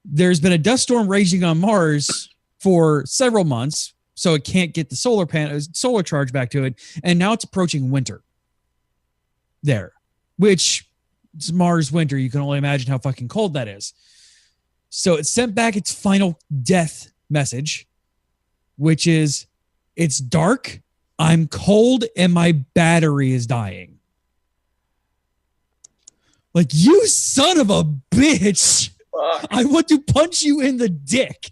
There's been a dust storm raging on Mars for several months, so it can't get the solar charge back to it, and now it's approaching winter there, which it's Mars winter. You can only imagine how fucking cold that is. So it sent back its final death message, which is, it's dark, I'm cold, and my battery is dying. Like, you son of a bitch. Fuck. I want to punch you in the dick.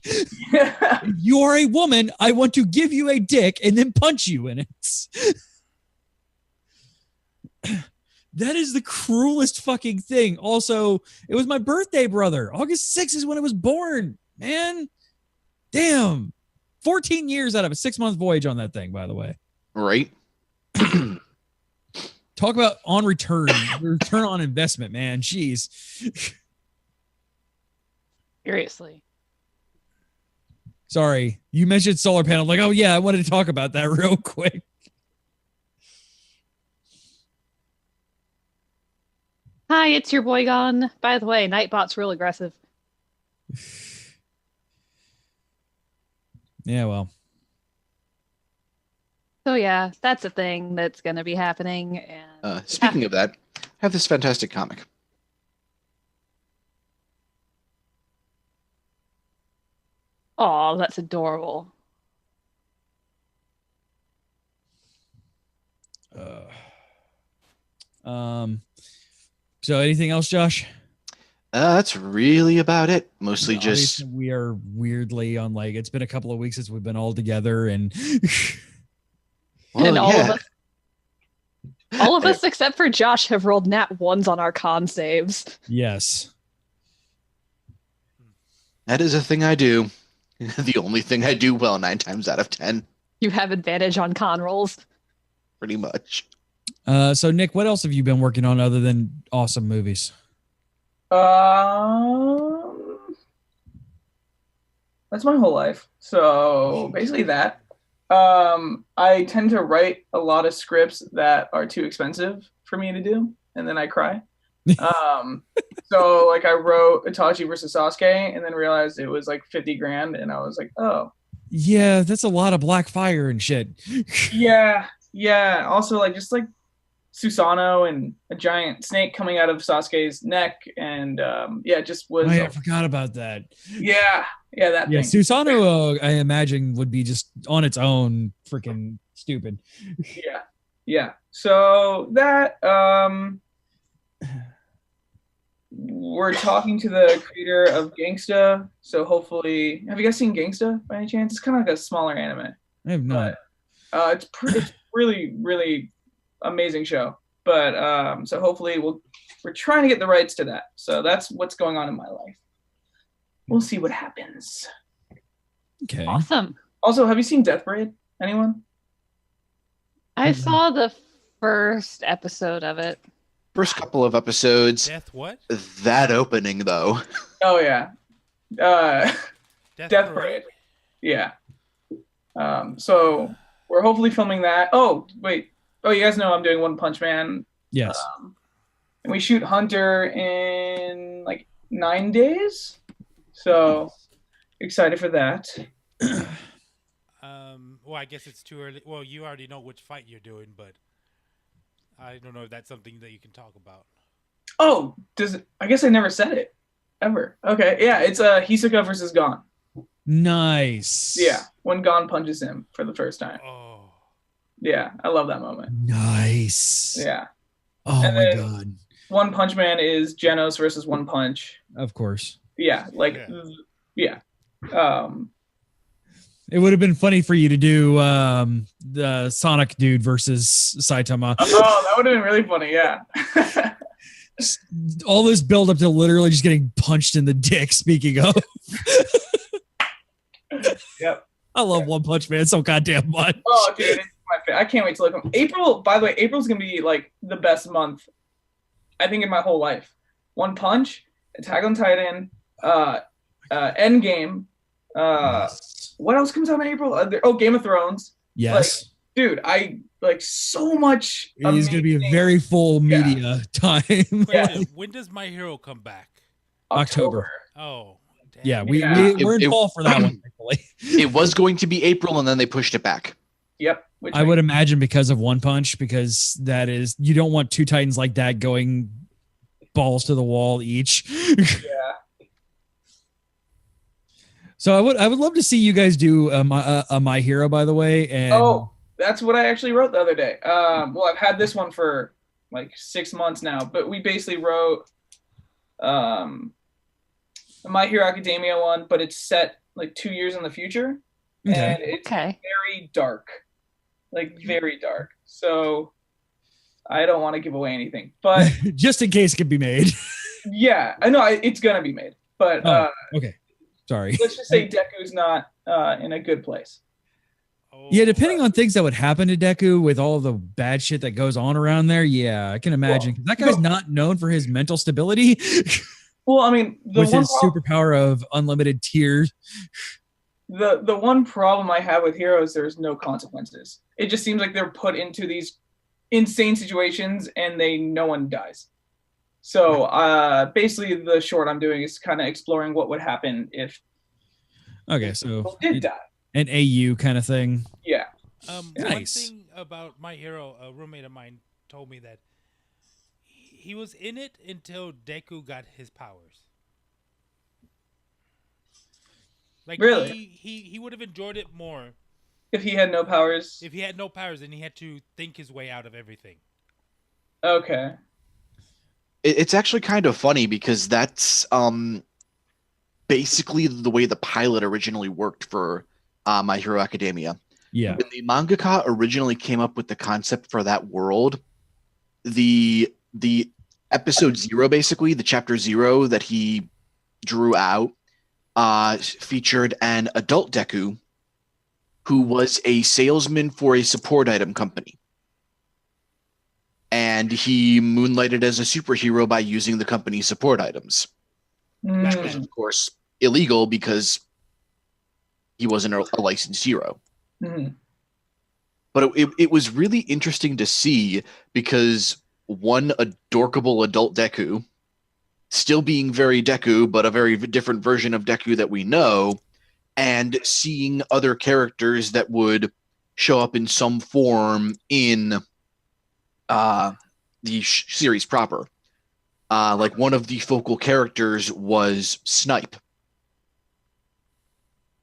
Yeah. If you are a woman, I want to give you a dick and then punch you in it. That is the cruelest fucking thing. Also, it was my birthday, brother. August 6th is when I was born, man. Damn. 14 years out of a 6-month voyage on that thing, by the way. Right. Talk about on return on investment, man. Jeez. Seriously. Sorry. You mentioned solar panel. Like, oh yeah, I wanted to talk about that real quick. Hi, it's your boy Gone. By the way, Nightbot's real aggressive. Yeah, well. So yeah, that's a thing that's going to be happening. And Speaking of that, I have this fantastic comic. Oh, that's adorable. So anything else, Josh? That's really about it. Mostly Obviously, just we are weirdly on, like, it's been a couple of weeks since we've been all together, and well, and all yeah. of us All of us except for Josh have rolled nat ones on our con saves. Yes. That is a thing I do. The only thing I do well 9 times out of 10, You have advantage on con rolls. pretty much. So Nick, what else have you been working on other than awesome movies? That's my whole life. So basically that. I tend to write a lot of scripts that are too expensive for me to do, and then I cry. So like I wrote Itachi versus Sasuke, and then realized it was like 50 grand, and I was like, oh. Yeah, that's a lot of black fire and shit. Yeah. Also, like just like Susanoo and a giant snake coming out of Sasuke's neck, and it just was. Oh, yeah, I forgot about that. Yeah, that Yeah, thing. Susanoo, I imagine, would be just on its own freaking stupid. Yeah. So that we're talking to the creator of Gangsta. So hopefully, have you guys seen Gangsta by any chance? It's kind of like a smaller anime. I have not. It's really, really amazing show. But so hopefully we're trying to get the rights to that. So that's what's going on in my life. We'll see what happens. Okay. Awesome. Also, have you seen Death Parade? Anyone? I saw the first episode of it. First couple of episodes. Death what? That opening, though. Oh, yeah. Death Parade. Yeah. So we're hopefully filming that. Oh, wait. Oh, you guys know I'm doing One Punch Man. Yes. And we shoot Hunter in like 9 days. So excited for that. Well, I guess it's too early. Well, you already know which fight you're doing, but I don't know if that's something that you can talk about. Oh, I guess I never said it ever. Okay, yeah, it's Hisoka versus Gon. Nice. Yeah, when Gon punches him for the first time. Oh. Yeah, I love that moment. Nice. Yeah. Oh And my then god. One Punch Man is Genos versus One Punch. Of course. Yeah, yeah. It would have been funny for you to do the Sonic dude versus Saitama. Oh, that would have been really funny. Yeah. All this build up to literally just getting punched in the dick. Speaking of, Yep. I love One Punch Man so goddamn much. Oh, dude, it's my favorite. I can't wait to look them. April, by the way, April's gonna be like the best month, I think, in my whole life. One Punch, Attack on Titan, Endgame. What else comes out in April? Game of Thrones. Yes. Like, dude, I like so much. It is going to be a very full media time. When does My Hero come back? October. Oh. Damn. Yeah, we're in fall for that one, thankfully. It was going to be April, and then they pushed it back. Yep. I would imagine because of One Punch, because that is, you don't want two Titans like that going balls to the wall each. Yeah. So I would love to see you guys do a My Hero, by the way. And that's what I actually wrote the other day. Well, I've had this one for like 6 months now, but we basically wrote a My Hero Academia one, but it's set like 2 years in the future, and it's very dark, like very dark. So I don't want to give away anything, but just in case it can be made. Yeah, I know it's gonna be made, but okay. Sorry. Let's just say Deku's not in a good place. Yeah, depending on things that would happen to Deku with all the bad shit that goes on around there, yeah, I can imagine. Well, that guy's not known for his mental stability. Well, I mean, with his superpower of unlimited tears. The one problem I have with heroes, there's no consequences. It just seems like they're put into these insane situations and no one dies. So basically the short I'm doing is kind of exploring what would happen if so did die. An AU kind of thing. Yeah. Nice. One thing about My Hero, a roommate of mine told me that he was in it until Deku got his powers. Like really? He would have enjoyed it more if he had no powers. If he had no powers, then he had to think his way out of everything. Okay. It's actually kind of funny because that's basically the way the pilot originally worked for My Hero Academia. Yeah. When the mangaka originally came up with the concept for that world, the episode 0, basically the chapter 0 that he drew out, featured an adult Deku who was a salesman for a support item company. And he moonlighted as a superhero by using the company's support items, which was, of course, illegal because he wasn't a licensed hero. Mhm. But it was really interesting to see because one adorkable adult Deku, still being very Deku, but a very different version of Deku that we know, and seeing other characters that would show up in some form in the series proper. Like one of the focal characters was Snipe.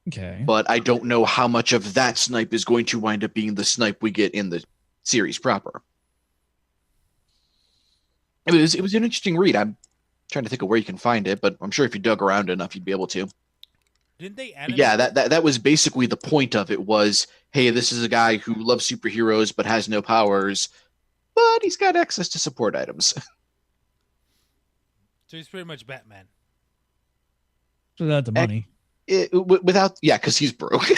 Okay. But I don't know how much of that Snipe is going to wind up being the Snipe we get in the series proper. It was an interesting read. I'm trying to think of where you can find it, but I'm sure if you dug around enough, you'd be able to. Didn't they animate? Yeah, that was basically the point of it was, hey, this is a guy who loves superheroes but has no powers, but he's got access to support items. So he's pretty much Batman. Without the money. Without, yeah, because he's broke.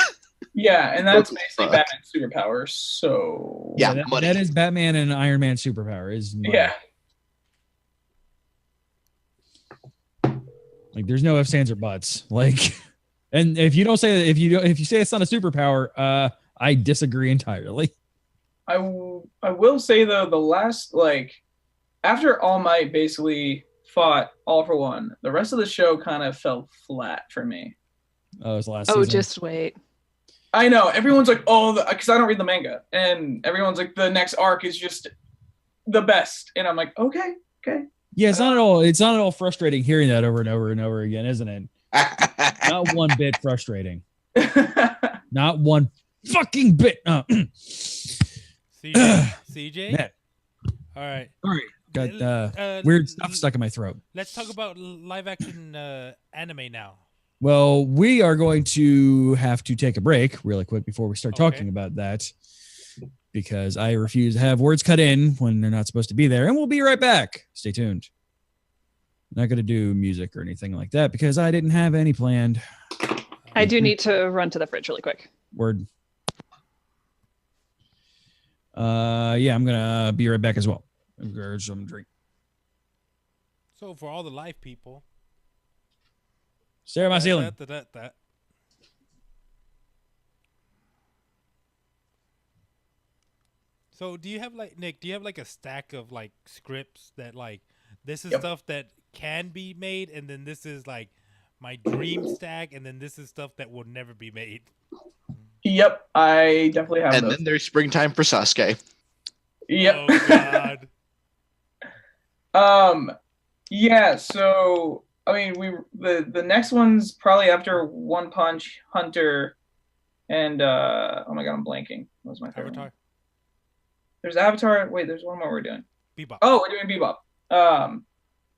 Yeah, and that's basically Batman's superpower. So yeah, that is Batman and Iron Man superpower. Is money. Yeah. Like there's no ifs, ands, or buts. Like, and if you say it's not a superpower, I disagree entirely. I will say though, the last, like, after All Might basically fought All for One, the rest of the show kind of fell flat for me. Oh, it's last season. Just wait. I know everyone's like, because I don't read the manga, and everyone's like, the next arc is just the best, and I'm like, okay. Yeah, it's not at all frustrating hearing that over and over and over again, isn't it? Not one bit frustrating. Not one fucking bit. CJ? Matt. All right. Got weird stuff stuck in my throat. Let's talk about live action anime now. Well, we are going to have to take a break really quick before we start talking about that, because I refuse to have words cut in when they're not supposed to be there. And we'll be right back. Stay tuned. I'm not going to do music or anything like that because I didn't have any planned. I do need to run to the fridge really quick. Word. Yeah, I'm going to be right back as well. Grab some drink. So for all the live people, stare at my ceiling. So do you have Nick, do you have a stack of scripts that this is stuff that can be made, and then this is my dream stack, and then this is stuff that will never be made? Yep, I definitely have and those. Then there's Springtime for Sasuke. Yep. Oh God. Yeah, so I mean, the next one's probably after One Punch, Hunter, and oh my god, I'm blanking. What was my favorite Avatar? one? There's Avatar. Wait, there's one more we're doing. Bebop. Oh, we're doing Bebop.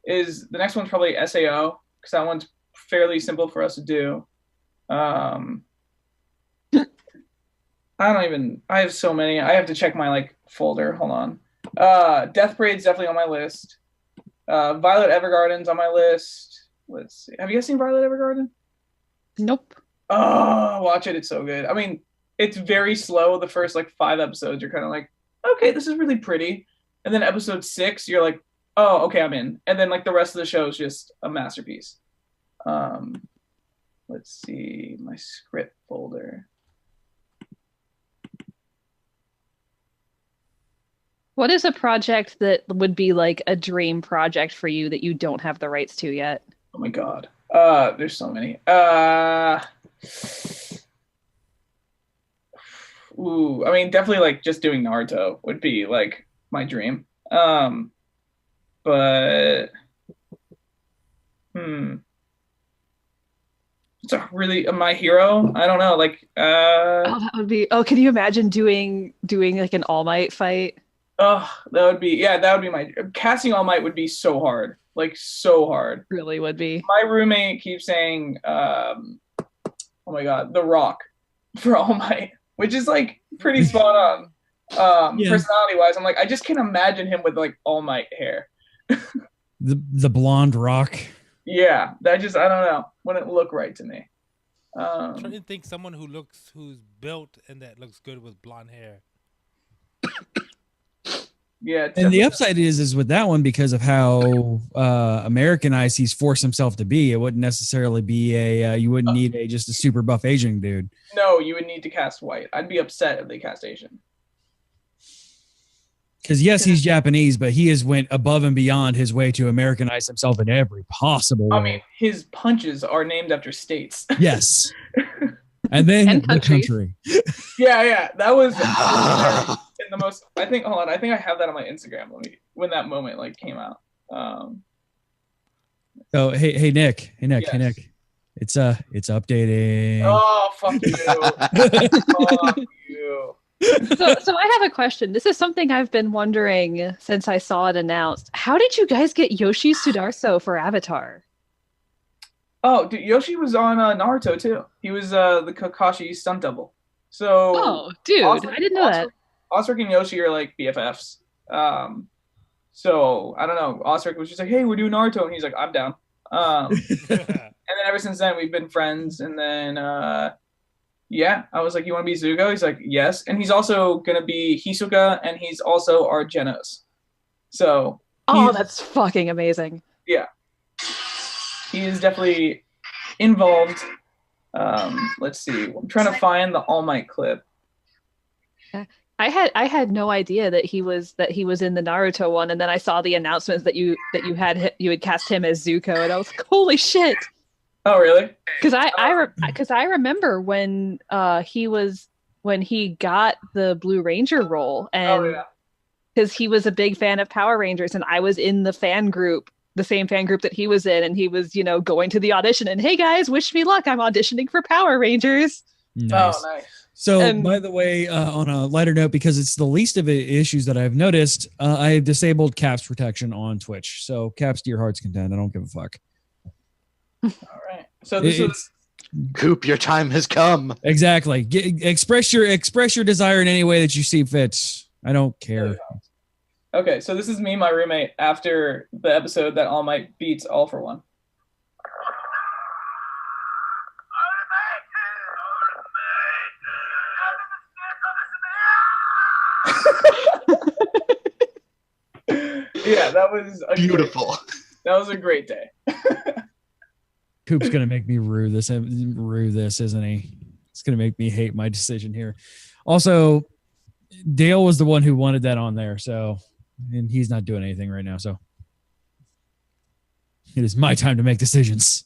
Is the next one's probably SAO, because that one's fairly simple for us to do. I have so many. I have to check my folder. Hold on. Death Parade's definitely on my list. Violet Evergarden's on my list. Let's see. Have you guys seen Violet Evergarden? Nope. Oh, watch it. It's so good. I mean, it's very slow. The first 5 episodes, you're kind of like, okay, this is really pretty. And then episode 6, you're like, oh, okay, I'm in. And then the rest of the show is just a masterpiece. Let's see my script folder. What is a project that would be a dream project for you that you don't have the rights to yet? Oh my god. There's so many. Ooh, I mean, definitely just doing Naruto would be my dream. But it's a really My Hero. I don't know. That would be. Oh, can you imagine doing an All Might fight? Oh, that would be my casting. All Might would be so hard, so hard. Really would be. My roommate keeps saying, oh my god, The Rock for All Might, which is pretty spot Personality wise, I'm like, I just can't imagine him with like All Might hair. The blonde rock. Yeah, that just, I don't know, wouldn't look right to me. I'm trying to think someone who's built and that looks good with blonde hair. Yeah, and the upside is with that one, because of how Americanized he's forced himself to be, it wouldn't necessarily be you wouldn't need just a super buff Asian dude. No, you would need to cast white. I'd be upset if they cast Asian. Because yes, he's Japanese, but he has went above and beyond his way to Americanize himself in every possible way. I mean, his punches are named after states. Yes. And then And the country. Yeah, that was in the most. I think I have that on my Instagram when that moment like came out. So hey Nick, Yes. hey Nick, it's updating. Oh fuck you! Fuck you! So I have a question. This is something I've been wondering since I saw it announced. How did you guys get Yoshi Sudarso for Avatar? Oh, dude, Yoshi was on Naruto too. He was the Kakashi stunt double. So, Oh, dude, I didn't know that. Osric and Yoshi are like BFFs. So I don't know. Osric was just like, "Hey, we're doing Naruto," and he's like, "I'm down." And then ever since then, we've been friends. And then, yeah, I was like, "You want to be Zuko?" He's like, "Yes." And he's also gonna be Hisoka, and he's also our Genos. So, oh, that's fucking amazing. Yeah. He is definitely involved. Let's see. I'm trying to find the All Might clip. I had no idea that he was in the Naruto one, and then I saw the announcements that you had cast him as Zuko, and I was like, holy shit! Oh, really? Because I remember when he got the Blue Ranger role, and because he was a big fan of Power Rangers, and I was in the fan group. The same fan group that he was in, and he was, going to the audition and, hey guys, wish me luck. I'm auditioning for Power Rangers. Nice. Oh, nice. So, by the way, on a lighter note, because it's the least of the issues that I've noticed, I have disabled Caps protection on Twitch. So, Caps to your heart's content. I don't give a fuck. All right. So this is Coop. Your time has come. Exactly. Express your desire in any way that you see fit. I don't care. Okay, so this is me, my roommate, after the episode that All Might beats All for One. Yeah, that was beautiful. That was a great day. Coop's gonna make me rue this, isn't he? It's gonna make me hate my decision here. Also, Dale was the one who wanted that on there, so. And he's not doing anything right now, so it is my time to make decisions.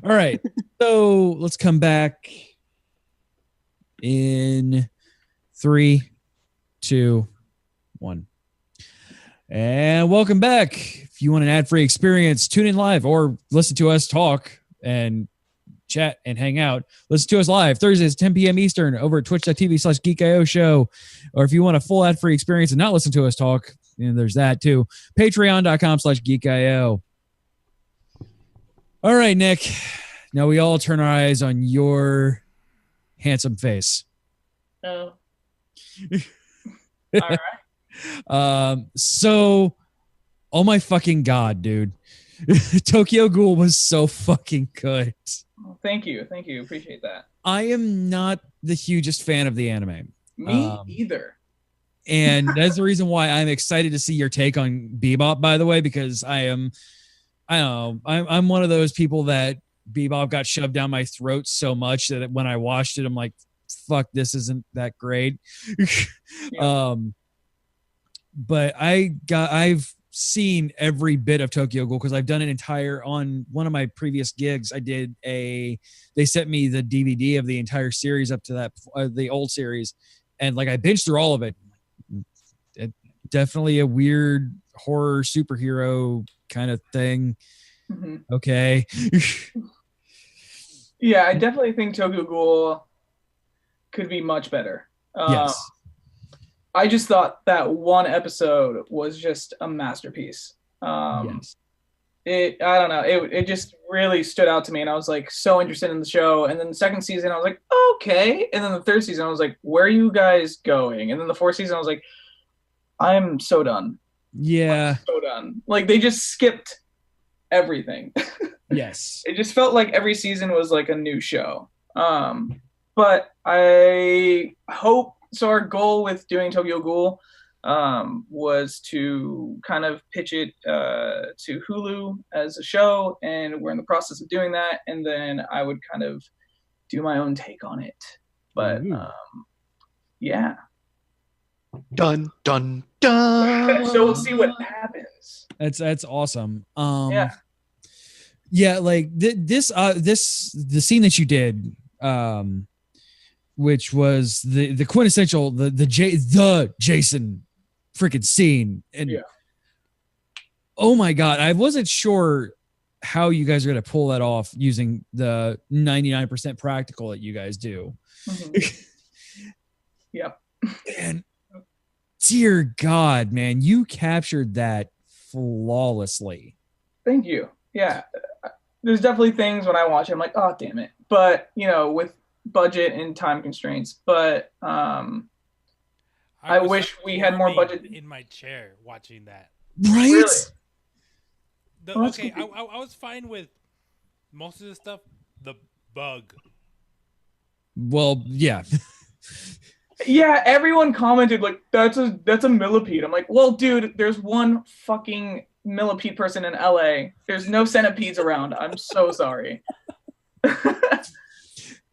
All right, so let's come back in 3, 2, 1. And welcome back. If you want an ad-free experience, tune in live or listen to us talk and chat and hang out. Listen to us live Thursdays 10 p.m. Eastern over at twitch.tv/geekio show. Or if you want a full ad-free experience and not listen to us talk, there's that too. Patreon.com/geekio. All right, Nick. Now we all turn our eyes on your handsome face. Oh. All right. So, oh my fucking God, dude. Tokyo Ghoul was so fucking good. Well, thank you. Appreciate that. I am not the hugest fan of the anime. Me either. And that's the reason why I'm excited to see your take on Bebop, by the way, because I'm one of those people that Bebop got shoved down my throat so much that when I watched it, I'm like, fuck, this isn't that great. Yeah. But I've seen every bit of Tokyo Ghoul because I've done an entire, on one of my previous gigs, they sent me the DVD of the entire series up to that, the old series. And like, I binged through all of it. Definitely a weird horror superhero kind of thing. Mm-hmm. Okay. Yeah, I definitely think Tokyo Ghoul could be much better. Yes. I just thought that one episode was just a masterpiece. Yes. I don't know. It just really stood out to me, and I was like so interested in the show. And then the second season, I was like, okay. And then the third season, I was like, where are you guys going? And then the fourth season, I was like, I'm so done. Yeah. I'm so done. Like they just skipped everything. Yes. It just felt like every season was like a new show. But I hope so. Our goal with doing Tokyo Ghoul was to kind of pitch it to Hulu as a show, and we're in the process of doing that. And then I would kind of do my own take on it. But yeah. Dun dun dun. So we'll see what happens. That's awesome. Yeah, like the scene that you did, which was the quintessential the Jason freaking scene, and oh my god, I wasn't sure how you guys are gonna pull that off using the 99% practical that you guys do. Mm-hmm. Yep. And dear God, man, you captured that flawlessly. Thank you. Yeah, there's definitely things when I watch it, I'm like, oh damn it, but you know, with budget and time constraints. But I wish we had more budget. In my chair watching that. Right? Really? Okay, I was fine with most of the stuff. The bug. Well, yeah. Yeah, everyone commented like that's a millipede. I'm like, well, dude, there's one fucking millipede person in LA. There's no centipedes around. I'm so sorry.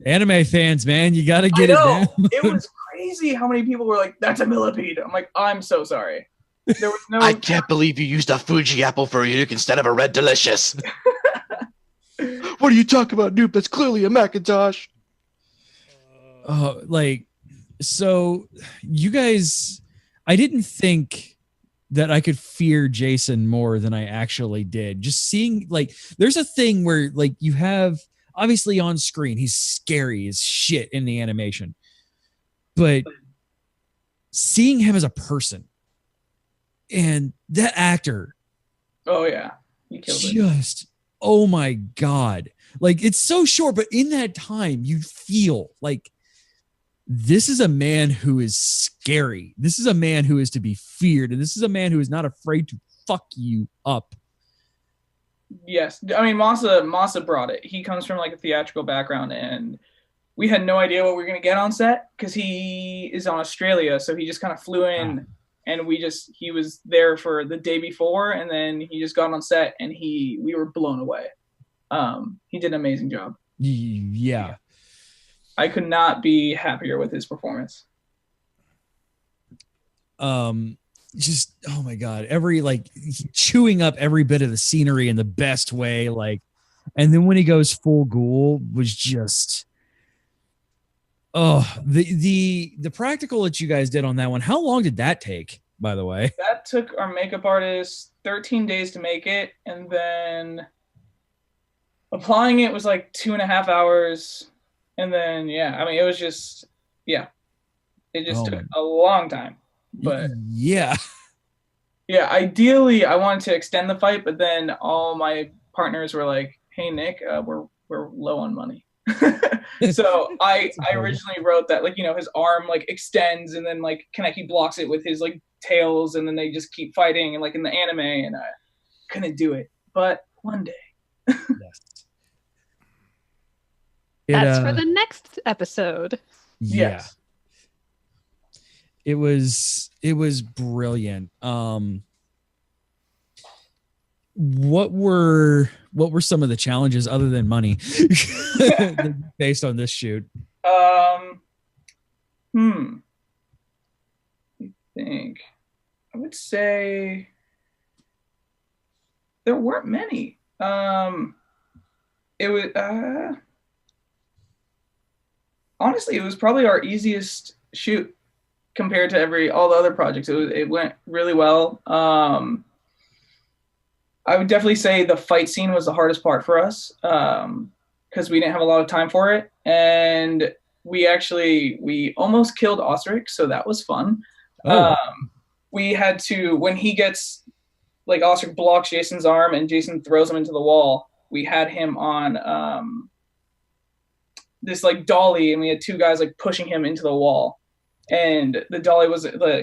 Anime fans, man, you got to get it down. It was crazy how many people were like, that's a millipede. I'm like, I'm so sorry. There was no. I can't believe you used a Fuji apple for a uke instead of a Red Delicious. What are you talking about, Noob? That's clearly a Macintosh. Like, so you guys, I didn't think that I could fear Jason more than I actually did. Just seeing, like, there's a thing where, like, you have, obviously on screen, he's scary as shit in the animation. But seeing him as a person, and that actor, oh yeah, he killed it. Just, oh my God. Like, it's so short, but in that time, you feel like this is a man who is scary. This is a man who is to be feared. And this is a man who is not afraid to fuck you up. Yes. I mean, Masa brought it. He comes from like a theatrical background, and we had no idea what we were going to get on set because he is on Australia. So he just kind of flew in and he was there for the day before, and then he just got on set and we were blown away. He did an amazing job. Yeah. I could not be happier with his performance. Just, oh my God, every, like, chewing up every bit of the scenery in the best way. Like, and then when he goes full ghoul was just, the practical that you guys did on that one. How long did that take, by the way? That took our makeup artist 13 days to make it. And then applying it was like 2.5 hours. And then, yeah, I mean, it was just, yeah, it just took a long time. But yeah, ideally, I wanted to extend the fight, but then all my partners were like, "Hey, Nick, we're low on money." So I originally wrote that, like, you know, his arm like extends, and then like Kaneki blocks it with his like tails, and then they just keep fighting, and like in the anime, and I couldn't do it, but one day. Yes. That's for the next episode. Yeah. Yes. It was brilliant. What were some of the challenges other than money based on this shoot? I think I would say there weren't many. It was honestly, it was probably our easiest shoot compared to all the other projects. It went really well. I would definitely say the fight scene was the hardest part for us because we didn't have a lot of time for it. And we almost killed Osric, so that was fun. We had to, when he gets like Oscar blocks Jason's arm and Jason throws him into the wall, we had him on this like dolly, and we had two guys like pushing him into the wall, and the dolly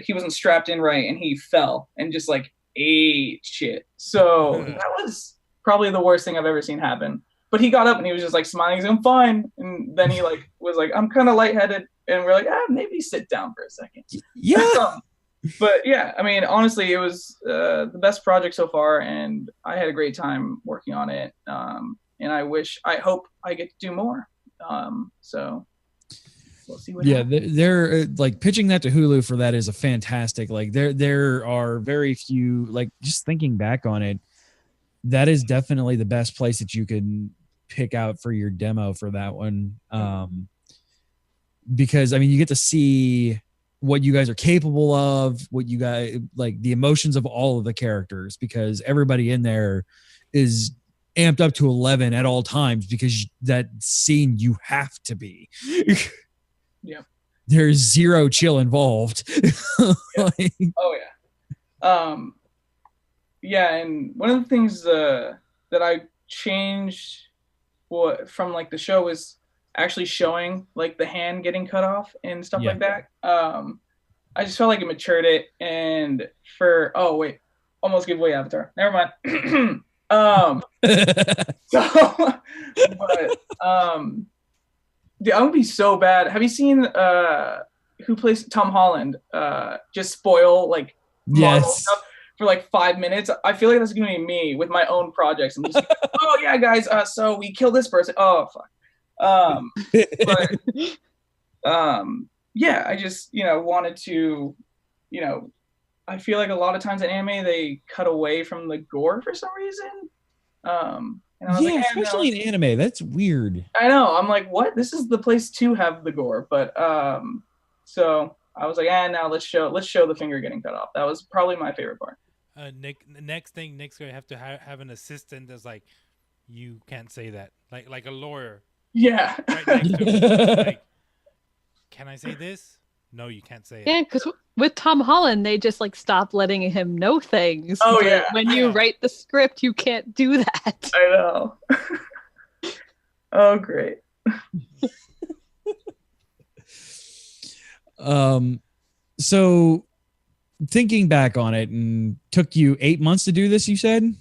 he wasn't strapped in right, and he fell and just like ate shit. So that was probably the worst thing I've ever seen happen. But he got up and he was just like smiling. He's like, I'm fine. And then he like was like, I'm kind of lightheaded. And we're like, maybe sit down for a second. Yeah. But yeah, I mean, honestly, it was the best project so far, and I had a great time working on it. And I hope I get to do more. So we'll see what happens. They're like pitching that to Hulu for that is a fantastic. Like there are very few, like just thinking back on it, that is definitely the best place that you can pick out for your demo for that one. Because I mean, you get to see what you guys are capable of, what you guys like, the emotions of all of the characters, because everybody in there is amped up to 11 at all times, because that scene you have to be. Yeah. There's zero chill involved. Like, oh yeah. Yeah, and one of the things that I changed from like the show was actually showing like the hand getting cut off and stuff like that. I just felt like it matured it, and almost gave away Avatar. Never mind. Dude, I would be so bad. Have you seen who plays Tom Holland just spoil like Marvel stuff for like 5 minutes? I feel like that's gonna be me with my own projects. I'm just like, oh yeah, guys, so we killed this person. Oh fuck. Yeah, I just wanted to, I feel like a lot of times in anime they cut away from the gore for some reason. And I was like, especially in anime, that's weird. I know. I'm like, what? This is the place to have the gore, but so I was like, now let's show the finger getting cut off. That was probably my favorite part. Nick, next thing, Nick's gonna have to have an assistant that's like, you can't say that, like a lawyer. Yeah. Right next to him. Like, can I say this? No, you can't say it. Yeah, because with Tom Holland, they just like stop letting him know things. Oh but yeah. When you write the script, you can't do that. I know. Oh, great. So thinking back on it, and took you 8 months to do this, you said?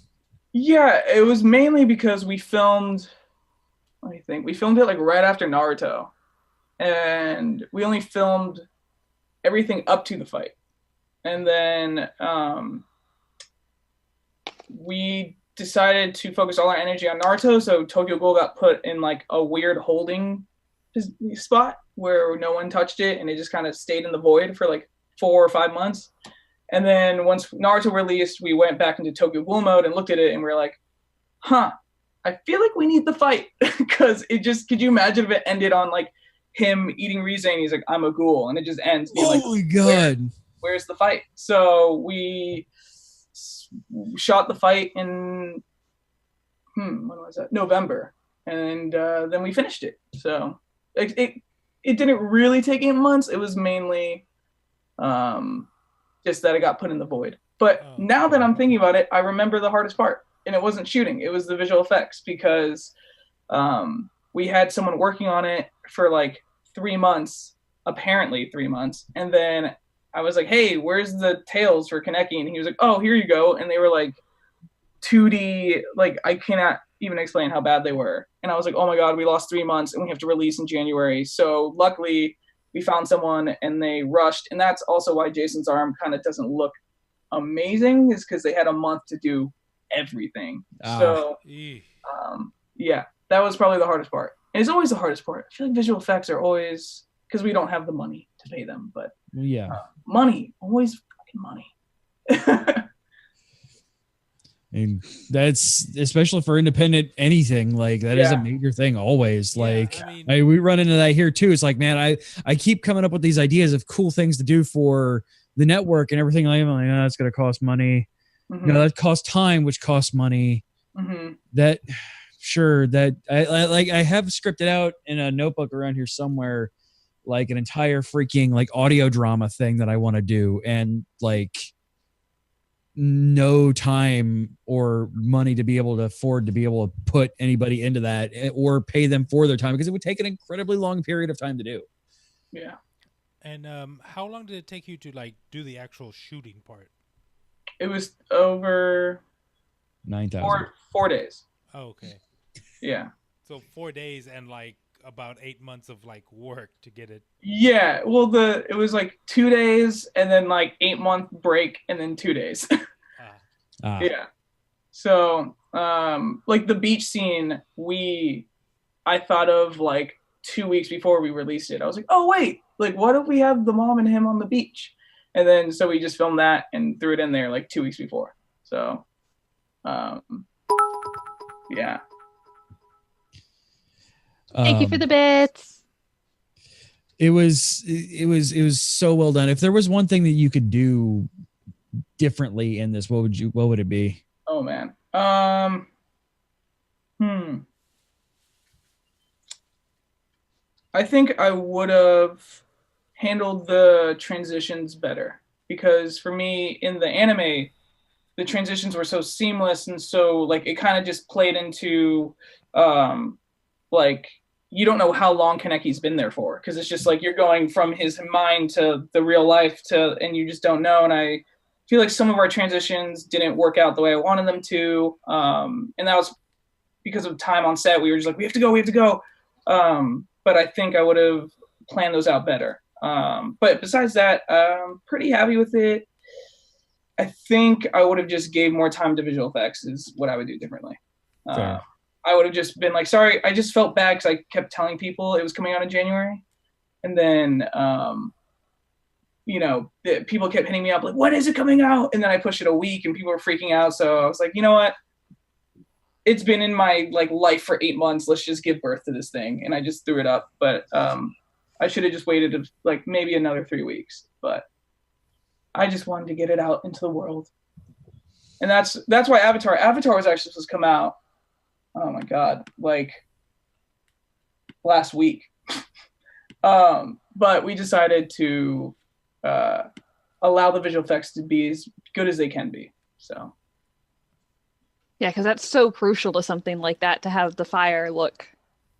Yeah, it was mainly because we filmed it like right after Naruto, and we only filmed everything up to the fight, and then we decided to focus all our energy on Naruto. So Tokyo Ghoul got put in like a weird holding spot where no one touched it, and it just kind of stayed in the void for like 4 or 5 months. And then once Naruto released, we went back into Tokyo Ghoul mode and looked at it, and we were like, I feel like we need the fight. Because could you imagine if it ended on like him eating Rize and he's like, I'm a ghoul, and it just ends. Oh my god. Where's the fight? So we shot the fight in when was that? November. And then we finished it. So it didn't really take 8 months. It was mainly just that it got put in the void. But now that I'm thinking about it, I remember the hardest part. And it wasn't shooting. It was the visual effects, because we had someone working on it for like 3 months, apparently 3 months. And then I was like, hey, where's the tails for Kaneki? And he was like, oh, here you go. And they were like 2D, like I cannot even explain how bad they were. And I was like, oh my God, we lost 3 months and we have to release in January. So luckily we found someone and they rushed. And that's also why Jason's arm kind of doesn't look amazing, is because they had a month to do everything. So yeah, that was probably the hardest part. And it's always the hardest part. I feel like visual effects are always, because we don't have the money to pay them, but money, always fucking money. And that's especially for independent anything, like that is a major thing always. Like we run into that here too. It's like, man, I keep coming up with these ideas of cool things to do for the network and everything. I'm like, oh, that's going to cost money. Mm-hmm. That costs time, which costs money. Mm-hmm. That I have scripted out in a notebook around here somewhere, like an entire freaking like audio drama thing that I want to do. And like no time or money to be able to afford to be able to put anybody into that or pay them for their time because it would take an incredibly long period of time to do. Yeah. And how long did it take you to like do the actual shooting part? It was over 9,000. 4 days. Oh, okay. Yeah. So 4 days and like about 8 months of like work to get it. Yeah. Well, it was like 2 days and then like 8-month break and then 2 days. Yeah. So, like the beach scene, I thought of like 2 weeks before we released it. I was like, oh wait, like what if we have the mom and him on the beach? And then so we just filmed that and threw it in there like 2 weeks before. So, yeah. Thank you for the bits. It was so well done. If there was one thing that you could do differently in this, what would it be? Oh man. I think I would have handled the transitions better because for me in the anime, the transitions were so seamless and so like it kind of just played into like you don't know how long Kaneki's been there for because it's just like you're going from his mind to the real life and you just don't know. And I feel like some of our transitions didn't work out the way I wanted them to. And that was because of time on set. We were just like, we have to go. But I think I would have planned those out better. But besides that, I'm pretty happy with it. I think I would have just gave more time to visual effects is what I would do differently. I would have just been like, sorry, I just felt bad because I kept telling people it was coming out in January. And then, people kept hitting me up like, when is it coming out? And then I pushed it a week and people were freaking out. So I was like, you know what? It's been in my like life for 8 months. Let's just give birth to this thing. And I just threw it up. But I should have just waited like maybe another 3 weeks. But I just wanted to get it out into the world. And that's why Avatar was actually supposed to come out. Oh my God. Like last week. But we decided to allow the visual effects to be as good as they can be. So. Yeah, because that's so crucial to something like that to have the fire look.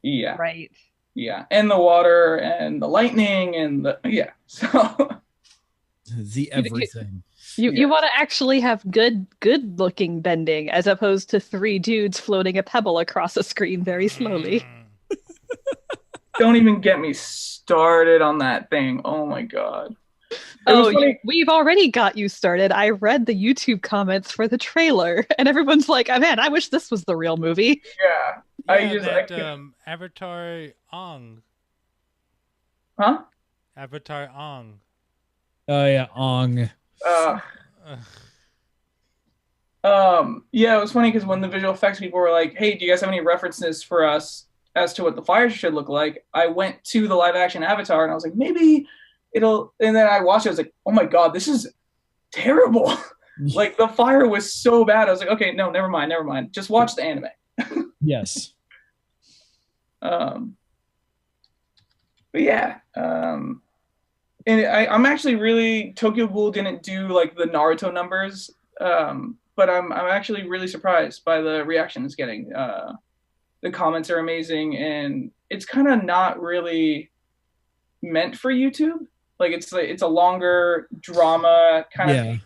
Yeah. Right. Yeah. And the water and the lightning and so. The everything. You want to actually have good looking bending as opposed to 3 dudes floating a pebble across a screen very slowly. Don't even get me started on that thing. Oh my God. We've already got you started. I read the YouTube comments for the trailer and everyone's like, oh man, I wish this was the real movie. Yeah. Avatar Ong. Huh? Avatar Ong. Oh yeah, Ong. Yeah, it was funny because when the visual effects people were like, hey, do you guys have any references for us as to what the fire should look like? I went to the live action Avatar and I was like, maybe and then I watched it, I was like, oh my God, this is terrible. Like the fire was so bad. I was like, okay, no, never mind. Just watch the anime. Yes. But yeah. And I'm actually really, Tokyo Ghoul didn't do like the Naruto numbers, but I'm actually really surprised by the reaction it's getting. The comments are amazing, and it's kind of not really meant for YouTube. Like it's a longer drama kind of thing.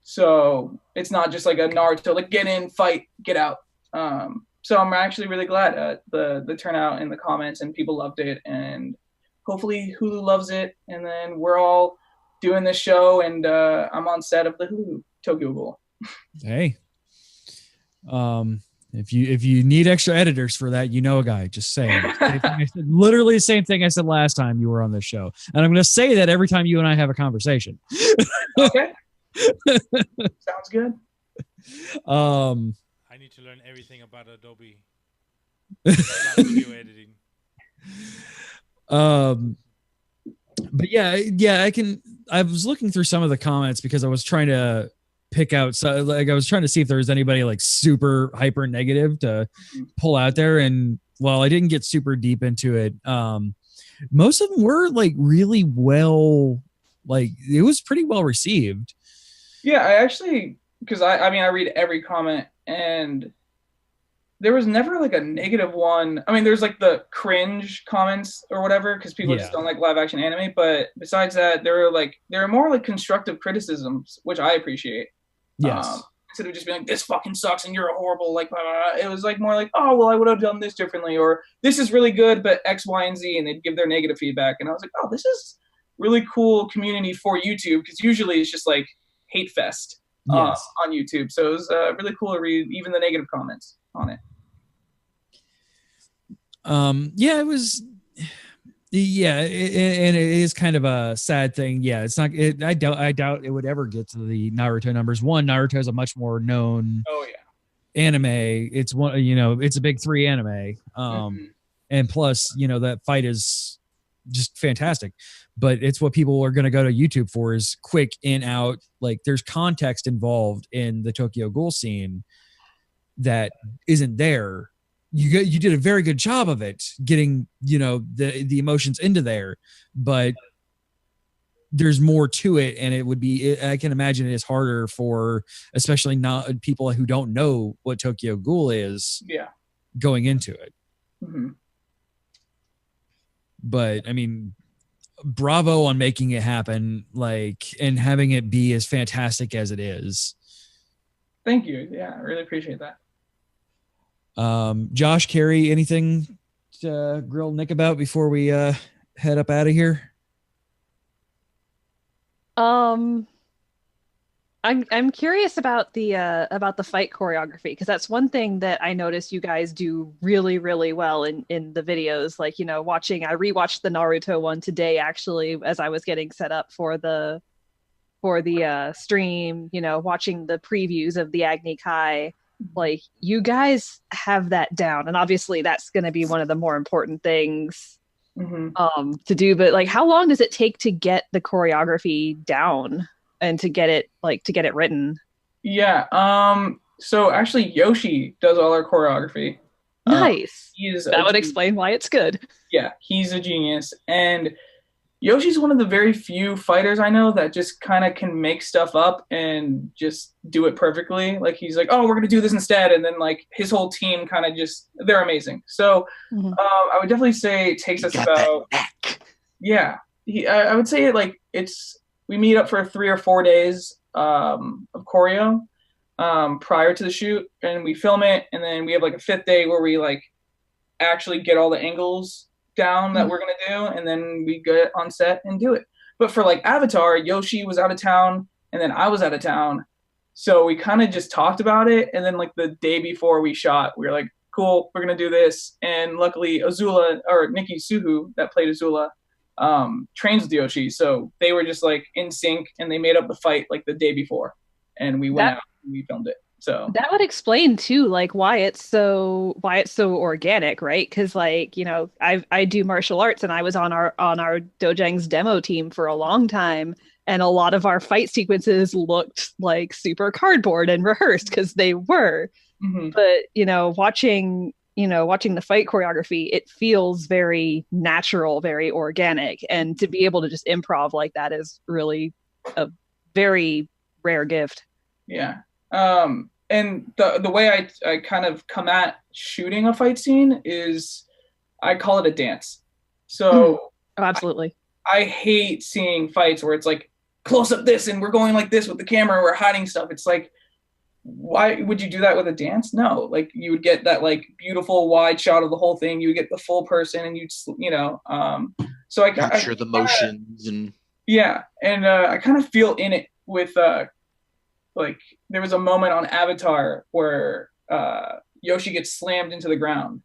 So it's not just like a Naruto, like get in, fight, get out. So I'm actually really glad at the turnout in the comments, and people loved it, and hopefully Hulu loves it, and then we're all doing this show, and I'm on set of the Hulu Tokyo Ghoul. Hey, if you need extra editors for that, you know a guy. Just say it. Literally the same thing I said last time you were on this show, and I'm going to say that every time you and I have a conversation. Okay, sounds good. I need to learn everything about Adobe. About video editing. But yeah, I was looking through some of the comments because I was trying to pick out, so like I was trying to see if there was anybody like super hyper negative to pull out there, and while I didn't get super deep into it, most of them were like really well, like it was pretty well received. Yeah, I actually, because I mean, I read every comment, and there was never like a negative one. I mean, there's like the cringe comments or whatever because people just don't like live action anime. But besides that, there are more like constructive criticisms, which I appreciate. Yes. Instead of just being like, this fucking sucks and you're a horrible, like, blah, blah, blah. It was like more like, oh, well, I would have done this differently, or this is really good, but X, Y, and Z, and they'd give their negative feedback. And I was like, oh, this is really cool community for YouTube, because usually it's just like hate fest on YouTube. So it was really cool to read even the negative comments on it. Yeah, it was. Yeah, and it is kind of a sad thing. Yeah, it's not. I doubt it would ever get to the Naruto numbers. One, Naruto is a much more known. Oh yeah. Anime. It's one. It's a big 3 anime. And plus, that fight is just fantastic. But it's what people are going to go to YouTube for, is quick in out. Like, there's context involved in the Tokyo Ghoul scene that isn't there. You did a very good job of it, getting the emotions into there, but there's more to it, and it would be. I can imagine it is harder for, especially not people who don't know what Tokyo Ghoul is. Yeah, going into it. Mm-hmm. But I mean, bravo on making it happen, and having it be as fantastic as it is. Thank you. Yeah, I really appreciate that. Josh, Carrie, anything to grill Nick about before we head up out of here? I'm curious about the fight choreography, because that's one thing that I noticed you guys do really, really well in the videos. Like, I rewatched the Naruto one today, actually, as I was getting set up for the stream, watching the previews of the Agni Kai. Like, you guys have that down, and obviously that's going to be one of the more important things to do. But like, how long does it take to get the choreography down and to get it written? Yeah. So actually, Yoshi does all our choreography. Nice. That would explain why it's good. Yeah, he's a genius, and Yoshi's one of the very few fighters I know that just kind of can make stuff up and just do it perfectly. Like, he's like, oh, we're going to do this instead. And then like his whole team kind of they're amazing. So I would definitely say it takes us about, yeah, I would say we meet up for 3 or 4 days of choreo prior to the shoot, and we film it. And then we have like a 5th day where we like actually get all the angles down that we're gonna do, and then we get on set and do it. But for like Avatar, Yoshi was out of town, and then I was out of town, so we kind of just talked about it. And then like the day before we shot, we were like, cool, we're gonna do this. And luckily Azula, or Nikki Suhu, that played Azula, trains with Yoshi, so they were just like in sync, and they made up the fight like the day before, and we went out and we filmed it. So that would explain too, like why it's so organic, right? Because like, I do martial arts, and I was on our Dojang's demo team for a long time, and a lot of our fight sequences looked like super cardboard and rehearsed, because they were. But watching the fight choreography, it feels very natural, very organic, and to be able to just improv like that is really a very rare gift. Yeah. And the way I kind of come at shooting a fight scene is I call it a dance. So absolutely. I hate seeing fights where it's like close up this and we're going like this with the camera and we're hiding stuff. It's like, why would you do that with a dance? No, like you would get that like beautiful wide shot of the whole thing. You would get the full person, and so I capture the motions and I kind of feel in it with like there was a moment on Avatar where Yoshi gets slammed into the ground,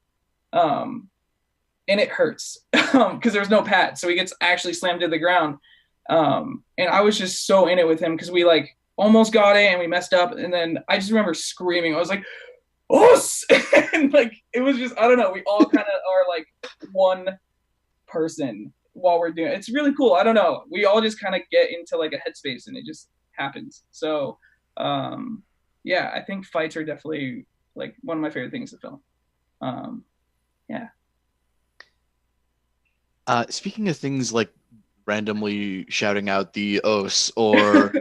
and it hurts because there's no pad, so he gets actually slammed to the ground, and I was just so in it with him because we like almost got it and we messed up, and then I just remember screaming. I was like, "Oh!" and like it was just, I don't know. We all kind of are like one person while we're doing it. It's really cool. I don't know. We all just kind of get into like a headspace, and it just happens. So. I think fights are definitely like one of my favorite things to film. Speaking of things like randomly shouting out the os or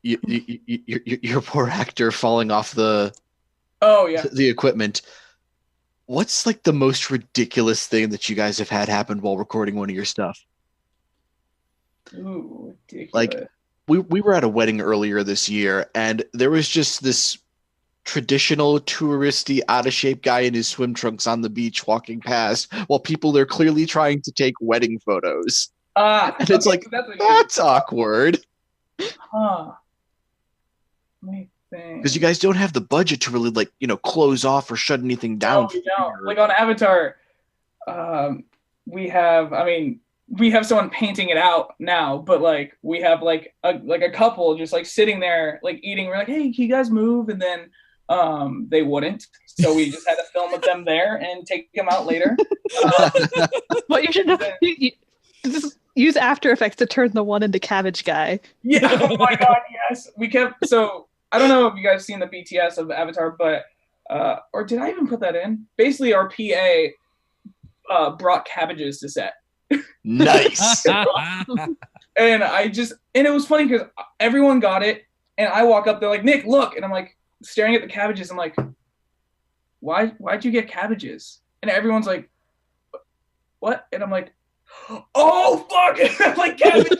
your poor actor falling off the Oh yeah. the equipment. What's like the most ridiculous thing that you guys have had happen while recording one of your stuff? Ooh, ridiculous. Like we were at a wedding earlier this year, and there was just this traditional touristy out of shape guy in his swim trunks on the beach walking past while people are clearly trying to take wedding photos. And it's like, that's awkward. Huh. Let me think. Because you guys don't have the budget to really like, close off or shut anything down. No, we don't. Like on Avatar, we have someone painting it out now, but like we have like a couple just like sitting there like eating. We're like, hey, can you guys move? And then they wouldn't, so we just had to film with them there and take them out later. What you should just use After Effects to turn the one into Cabbage Guy. Yeah, oh my god, yes. So I don't know if you guys seen the BTS of Avatar, but or did I even put that in? Basically, our PA brought cabbages to set. Nice. And it was funny because everyone got it, and I walk up, they're like, Nick, look, and I'm like staring at the cabbages. I'm like, why'd you get cabbages? And everyone's like, what? And I'm like, oh fuck, I'm like cabbages.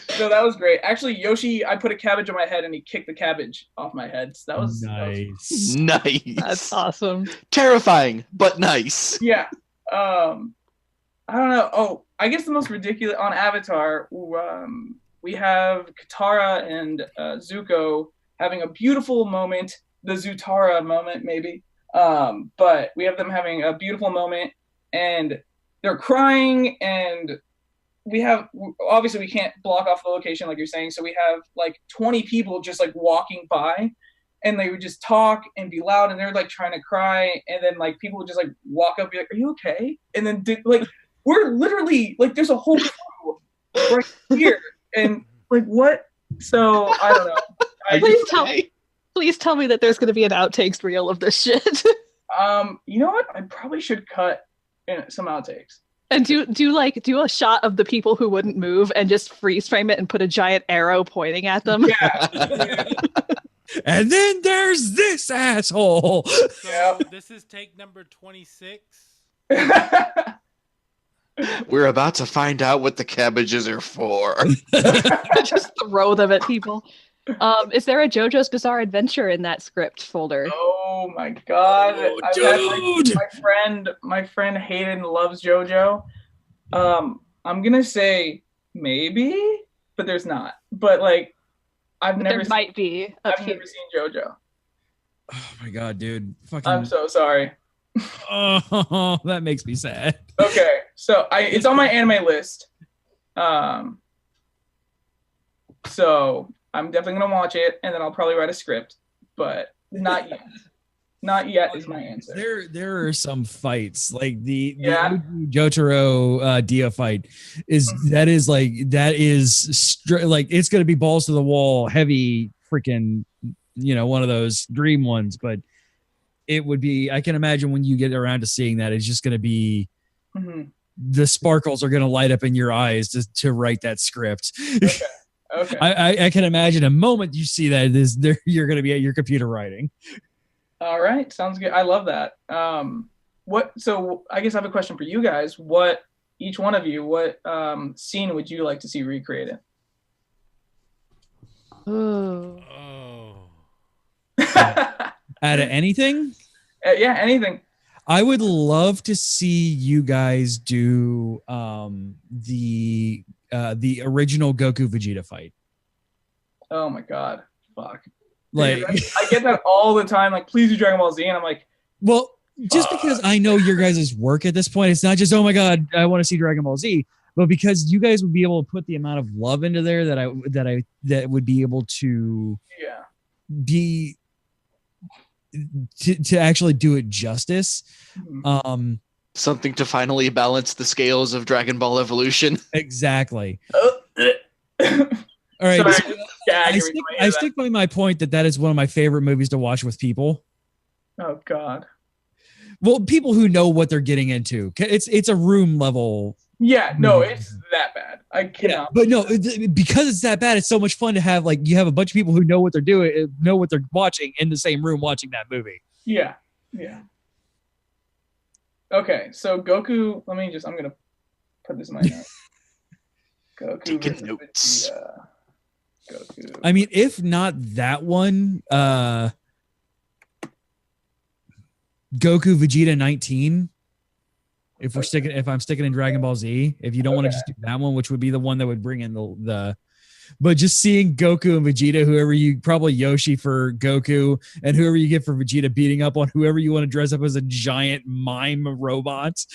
So that was great. Actually, Yoshi, I put a cabbage on my head and he kicked the cabbage off my head. So that was nice. Nice. That's awesome. Terrifying, but nice. Yeah. I don't know. Oh, I guess the most ridiculous on Avatar, we have Katara and Zuko having a beautiful moment, the Zutara moment, maybe. But we have them having a beautiful moment, and they're crying, and obviously we can't block off the location like you're saying, so we have like 20 people just like walking by, and they would just talk and be loud, and they're like trying to cry, and then like people would just like walk up and be like, are you okay? And then like we're literally like there's a whole crew right here, and like what? So I don't know. Please tell me that there's going to be an outtakes reel of this shit. You know what? I probably should cut in some outtakes. And do a shot of the people who wouldn't move and just freeze frame it and put a giant arrow pointing at them. Yeah. And then there's this asshole. So this is take number 26. We're about to find out what the cabbages are for. Just throw them at people. Is there a JoJo's Bizarre Adventure in that script folder? Oh my god! Dude! My friend Hayden loves JoJo. I'm gonna say maybe, but there's not. But like, I've never seen JoJo. Oh my god, dude! I'm so sorry. Oh, that makes me sad. Okay, so it's on my anime list. So I'm definitely gonna watch it, and then I'll probably write a script, but not yet. Not yet is my answer. There are some fights like the Jotaro Dia fight is like it's gonna be balls to the wall, heavy freaking one of those dream ones, but it would be. I can imagine when you get around to seeing that, it's just gonna be. Mm-hmm. The sparkles are gonna light up in your eyes to write that script. Okay. I can imagine a moment you see that you're going to be at your computer writing. All right, sounds good. I love that. So I guess I have a question for you guys. Each one of you, what scene would you like to see recreated? Oh. Out of anything? Yeah, anything. I would love to see you guys do the original Goku Vegeta fight. Oh my god. Fuck. Like dude, I get that all the time. Like, please do Dragon Ball Z, and I'm like, well, just because I know your guys' work at this point, it's not just, oh my god, I want to see Dragon Ball Z, but because you guys would be able to put the amount of love into there that would be able to be to actually do it justice. Something to finally balance the scales of Dragon Ball Evolution. Exactly. All right. Sorry, I stick by my point that is one of my favorite movies to watch with people. Oh God. Well, people who know what they're getting into. It's a room level Yeah, no, it's that bad. I cannot. But no, because it's that bad, it's so much fun to have you have a bunch of people who know what they're doing, know what they're watching in the same room watching that movie. Yeah. Okay, so Goku. I'm gonna put this in my notes. Goku Taking notes. Vegeta. Goku. I mean, if not that one, Goku Vegeta 19. If I'm sticking in Dragon Ball Z, if you don't want to just do that one, which would be the one that would bring in but just seeing Goku and Vegeta, whoever you probably Yoshi for Goku and whoever you get for Vegeta beating up on whoever you want to dress up as a giant mime robot.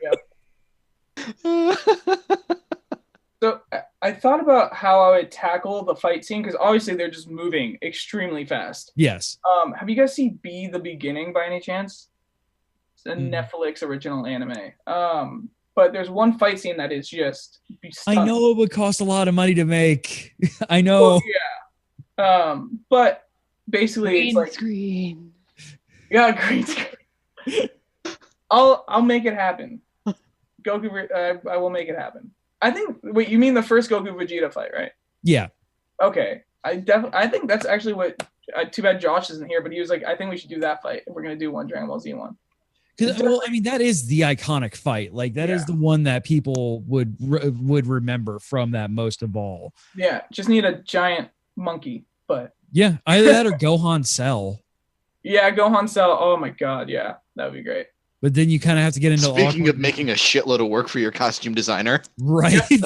Yep. So I thought about how I would tackle the fight scene because obviously they're just moving extremely fast. Yes. Have you guys seen Be the Beginning by any chance? It's a Netflix original anime. But there's one fight scene that is just stunning. I know it would cost a lot of money to make. I know. Well, yeah. But basically Green it's like screen. Yeah, green screen. I'll make it happen. Goku, I will make it happen. I think. Wait, you mean the first Goku Vegeta fight, right? Yeah. Okay. I think that's actually what. Too bad Josh isn't here, but he was like, I think we should do that fight if we're gonna do one Dragon Ball Z one. Well, I mean, that is the iconic fight. Like that is the one that people would remember from that most of all. Yeah, just need a giant monkey, but yeah, either that or Gohan Cell. Yeah, Gohan Cell. Oh my god, yeah, that would be great. But then you kind of have to get into Speaking of making a shitload of work for your costume designer. Right. You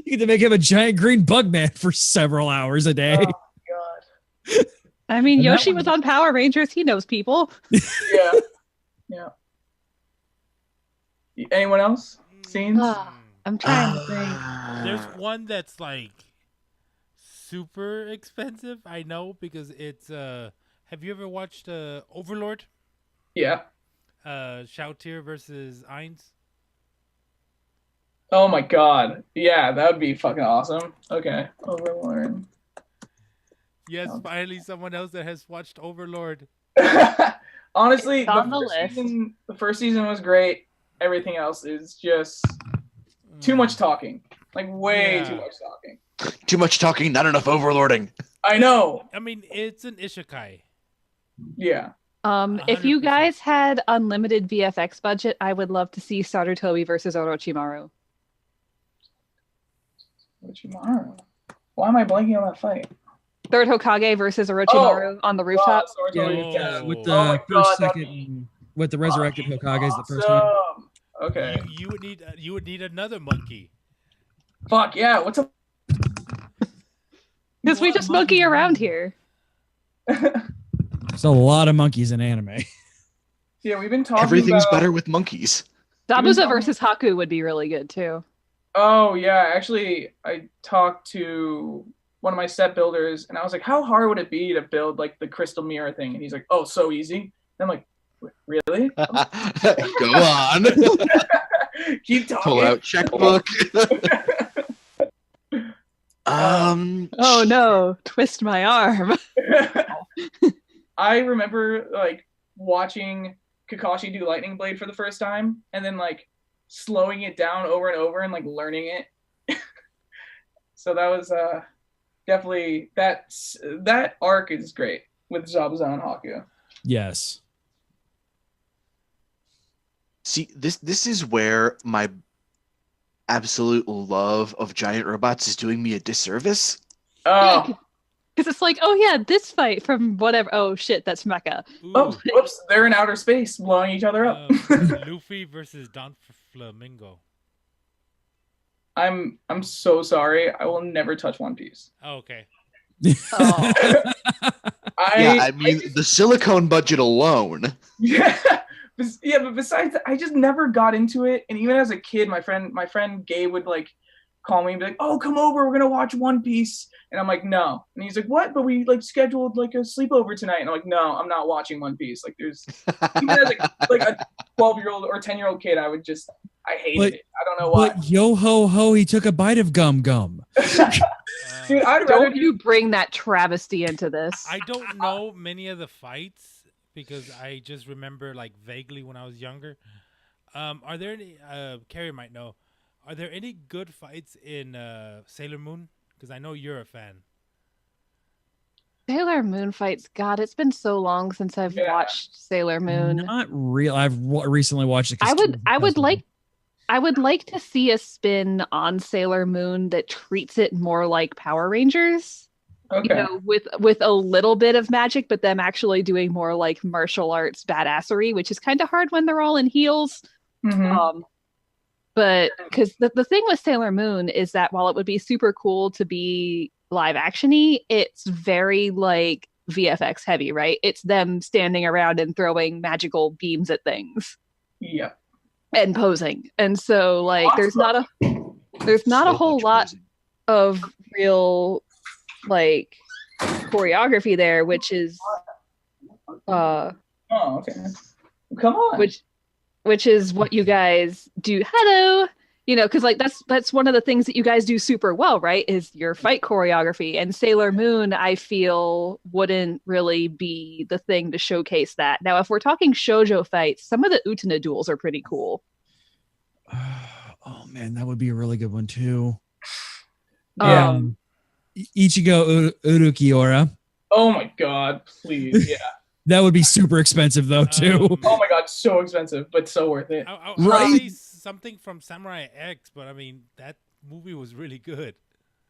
get to make him a giant green bug man for several hours a day. Oh god. I mean, Yoshi was on Power Rangers. He knows people. Yeah. Yeah. Anyone else? Scenes? I'm trying to think. There's one that's like super expensive. I know because it's have you ever watched Overlord? Yeah. Shoutir versus Ainz. Oh my god. Yeah, that would be fucking awesome. Okay. Overlord. Yes, finally someone else that has watched Overlord. Honestly, it's on the list. The first season was great. Everything else is just too much talking. Like way too much talking. Too much talking, not enough overlording. I know. I mean, it's an isekai. Yeah. If you guys had unlimited VFX budget, I would love to see Sarutobi versus Orochimaru. Orochimaru? Why am I blanking on that fight? Third Hokage versus Orochimaru on the rooftop. With the first, second, with the resurrected Hokages, the first one. Okay. You would need another monkey. Fuck yeah! What's up? Because we just monkey around here. There's a lot of monkeys in anime. Yeah, we've been talking. Everything's better with monkeys. Zabuza versus Haku would be really good too. Oh yeah, actually, I talked to one of my set builders, and I was like, "How hard would it be to build like the crystal mirror thing?" And he's like, "Oh, so easy." And I'm like, "Really?" Go on. Keep talking. Pull out checkbook. Oh no! Twist my arm. I remember like watching Kakashi do Lightning Blade for the first time, and then like slowing it down over and over and like learning it. So that was definitely that arc is great with Zabuza and Haku. Yes. See, this is where my absolute love of giant robots is doing me a disservice. Oh. Because it's like, oh yeah, this fight from whatever. Oh shit, that's Mecha. Oh, whoops! They're in outer space, blowing each other up. Luffy versus Don Flamingo. I'm so sorry. I will never touch One Piece. Oh, okay. Oh. I mean, the silicone budget alone. Yeah, but besides that, I just never got into it. And even as a kid, my friend Gabe would like call me and be like, "Oh, come over, we're gonna watch One Piece." And I'm like, "No." And he's like, "What? But we like scheduled like a sleepover tonight." And I'm like, "No, I'm not watching One Piece." Like there's even as like a 12-year-old or 10-year-old kid, I hated it. I don't know why. But yo ho ho, he took a bite of gum. Dude, don't you bring that travesty into this. I don't know many of the fights because I just remember like vaguely when I was younger. Are there any? Carrie might know. Are there any good fights in Sailor Moon? Because I know you're a fan. Sailor Moon fights. God, it's been so long since I've watched Sailor Moon. Not real. I've recently watched it. I would like to see a spin on Sailor Moon that treats it more like Power Rangers. Okay. You know, with a little bit of magic, but them actually doing more like martial arts badassery, which is kind of hard when they're all in heels. Mhm. But because the thing with Sailor Moon is that while it would be super cool to be live actiony, it's very like VFX heavy, right? It's them standing around and throwing magical beams at things. Yeah. And posing. And so like there's not a whole lot of real like choreography there, which is Oh, okay. Come on. Which is what you guys do. Hello. You know, because like that's one of the things that you guys do super well, right? Is your fight choreography. And Sailor Moon, I feel, wouldn't really be the thing to showcase that. Now, if we're talking shoujo fights, some of the Utena duels are pretty cool. Oh man, that would be a really good one too. Yeah. Ichigo Urukiora. Oh my god, please. Yeah. That would be super expensive though too. Oh my god, so expensive, but so worth it. I Right? say something from Samurai X, but I mean that movie was really good.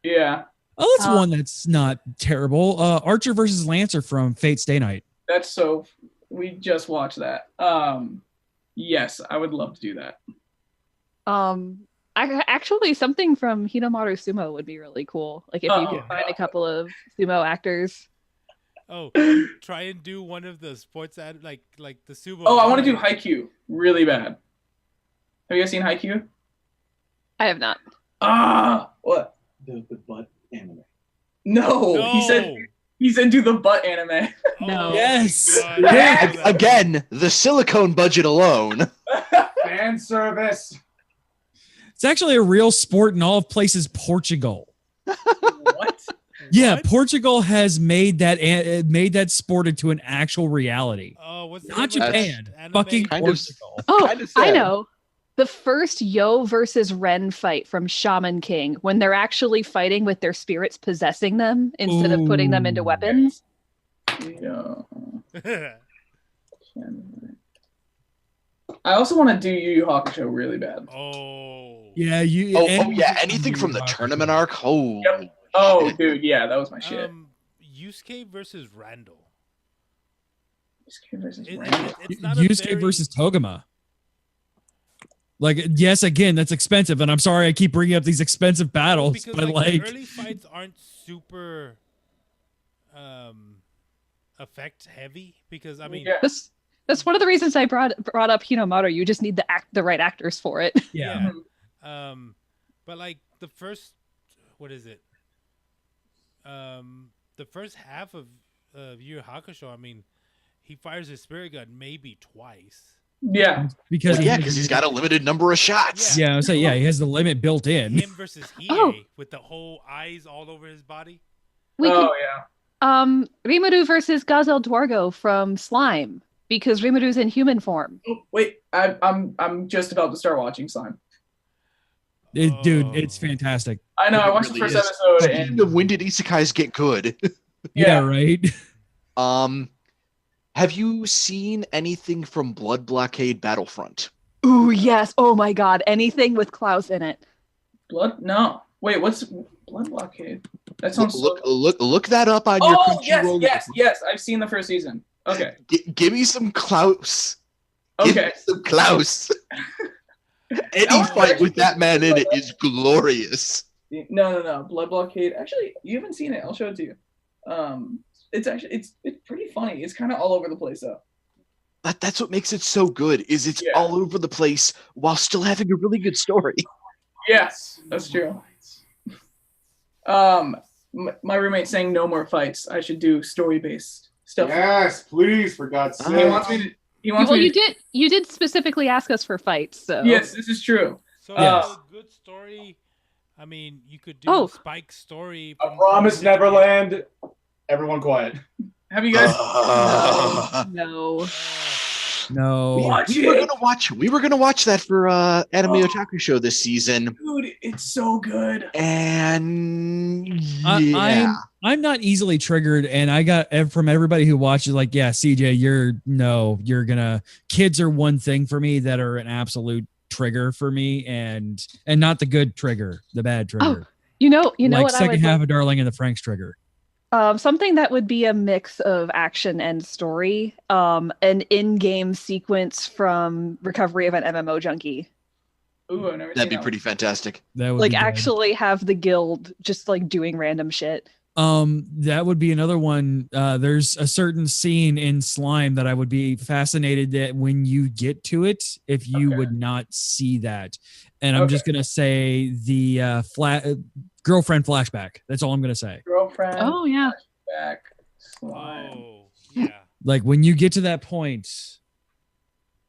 Yeah. Oh, that's one that's not terrible. Archer versus Lancer from Fate Stay Night. That's so we just watched that. Yes, I would love to do that. Actually, something from Hinamaru Sumo would be really cool. Like if you could find a couple of sumo actors. Oh, try and do one of the sports ad like the sumo. Oh, I want to do Haikyuu really bad. Have you guys seen Haikyuu? I have not. What? The butt anime. No, he said do the butt anime. No. Yes. Yeah, again, the silicone budget alone. Fan service. It's actually a real sport in all of places Portugal. What? Yeah, What? Portugal has made that sport into an actual reality. Oh, what's the Not name of that Japan, anime? fucking Kind of- Portugal. Oh, Kinda I sad. know. The first Yo versus Ren fight from Shaman King, when they're actually fighting with their spirits possessing them instead of putting them into Ooh. weapons. Yeah. I also want to do Yu Yu Hakusho really bad. Oh. Yeah, you. Oh yeah, anything from the tournament arc. Oh, Yep. Oh, dude, yeah, that was my shit. Yusuke versus Randall. Yusuke versus It- Randall. it's not a Yusuke very- versus Togama. Like, yes, again, that's expensive, and I'm sorry I keep bringing up these expensive battles, because but the like, early fights aren't super effect heavy because I mean Yeah. That's one of the reasons I brought up Hinamaru. You just need the right actors for it. yeah. but like the first what is it? The first half of Yu Yu Hakusho, I mean, he fires his spirit gun maybe twice. Yeah. because because he's got a limited number of shots. Yeah, I was saying, yeah, he has the limit built in. Him versus Hiei Oh. with the whole eyes all over his body. We Oh, could, yeah. Rimuru versus Gazelle Dwargo from Slime, because Rimuru's in human form. Oh, wait, I'm just about to start watching Slime. Dude, it's fantastic. I know. I watched Really the first is. episode, Speaking and of when did isekais get good? Yeah, right. Have you seen anything from Blood Blockade Battlefront? Ooh, yes. Oh my god. Anything with Klaus in it. Blood. No, wait. What's Blood Blockade? That sounds Look that up on your Oh yes, Crunchyroll. yes. I've seen the first season. Okay. Give me some Klaus. Give Okay. me some Klaus. Any That was fight actually with that man in it is glorious. No. Blood Blockade. Actually, you haven't seen it. I'll show it to you. It's pretty funny. It's kind of all over the place though. That's what makes it so good. Is it's Yeah. all over the place while still having a really good story. Yes, that's true. My roommate saying no more fights. I should do story based stuff. Yes, please, for God's sake. He wants me to. He wants Well, me. you did specifically ask us for fights, so Yes, this is true. So Yes. a good story. I mean, you could do Oh. Spike's story. I promise Neverland. Everyone quiet. Have you guys? no. No. We were gonna watch that for Anime Otaku Show this season. Dude, it's so good. And yeah. I'm not easily triggered, and I got from everybody who watches, like, yeah, CJ, kids are one thing for me that are an absolute trigger for me, and not the good trigger, the bad trigger. You know like what second I would half of Darling and the Franks trigger. Something that would be a mix of action and story. An in-game sequence from Recovery of an MMO Junkie. Ooh, I've never That'd be seen pretty fantastic. That would like be actually have the guild just like doing random shit. That would be another one. There's a certain scene in Slime that I would be fascinated that when you get to it, if you would not see that. And I'm just gonna say the girlfriend flashback. That's all I'm gonna say. Girlfriend. Oh yeah. Flashback. Slime. Oh, yeah. Like when you get to that point,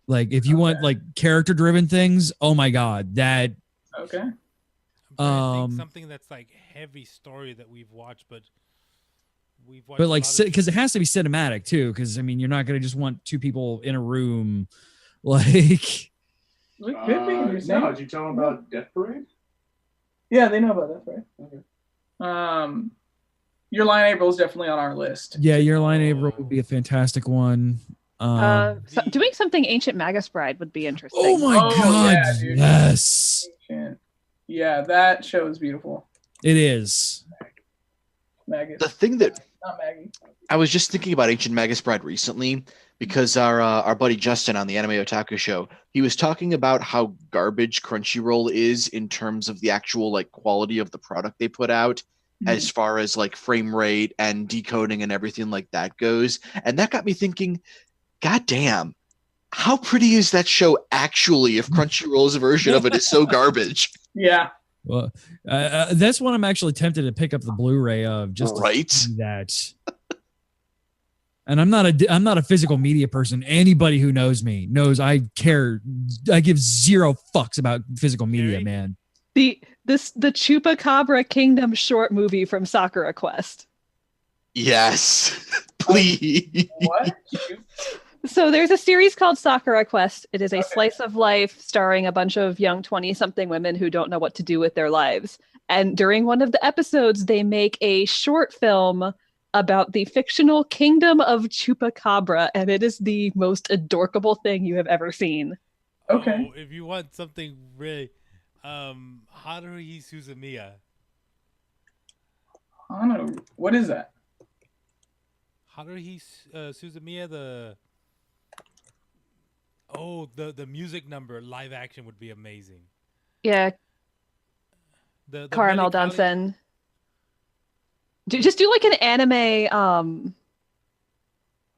like if you want like character driven things, oh my god, that. Okay. I'm trying to think something that's like heavy story that we've watched, but like because it has to be cinematic too. Because I mean, you're not gonna just want two people in a room, like. It could be. No, did you tell them about Death Parade? Yeah, they know about Death Parade. Okay. Your Line April is definitely on our list. Yeah, Your Line April would be a fantastic one. Doing something Ancient Magus Bride would be interesting. Oh my god, yeah, dude. yes. Yeah, that show is beautiful. It is. Magus. The thing that Not Maggie. I was just thinking about Ancient Magus Bride recently because our buddy Justin on the Anime Otaku Show, he was talking about how garbage Crunchyroll is in terms of the actual like quality of the product they put out, as far as like frame rate and decoding and everything like that goes. And that got me thinking, god damn, how pretty is that show actually if Crunchyroll's version of it is so garbage? Yeah. Well, that's one I'm actually tempted to pick up the Blu-ray of, just to see that. And I'm not a physical media person. Anybody who knows me knows I give zero fucks about physical media, man. The Chupacabra Kingdom short movie from Sakura Quest. Yes, please. What? So there's a series called Sakura Quest. It is a slice of life starring a bunch of young 20-something women who don't know what to do with their lives. And during one of the episodes, they make a short film about the fictional kingdom of Chupacabra, and it is the most adorable thing you have ever seen. Okay. If you want something really, Haruhi Suzumiya. I don't know. What is that? Haruhi Suzumiya, the music number live action would be amazing. Yeah. The Caramel Dansen. Just do like an anime,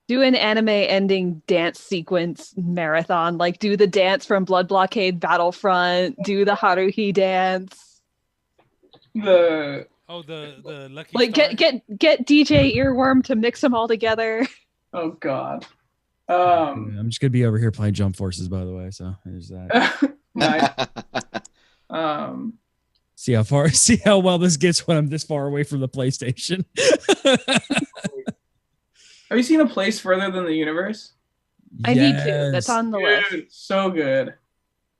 do an anime ending dance sequence marathon. Like do the dance from Blood Blockade Battlefront, do the Haruhi dance. The lucky like star? get DJ Earworm to mix them all together. Oh god. I'm just gonna be over here playing Jump Forces, by the way. So there's that. Nice. See how well this gets when I'm this far away from the PlayStation. Have you seen A Place Further Than the Universe? I need to. That's on the list. Dude, so good.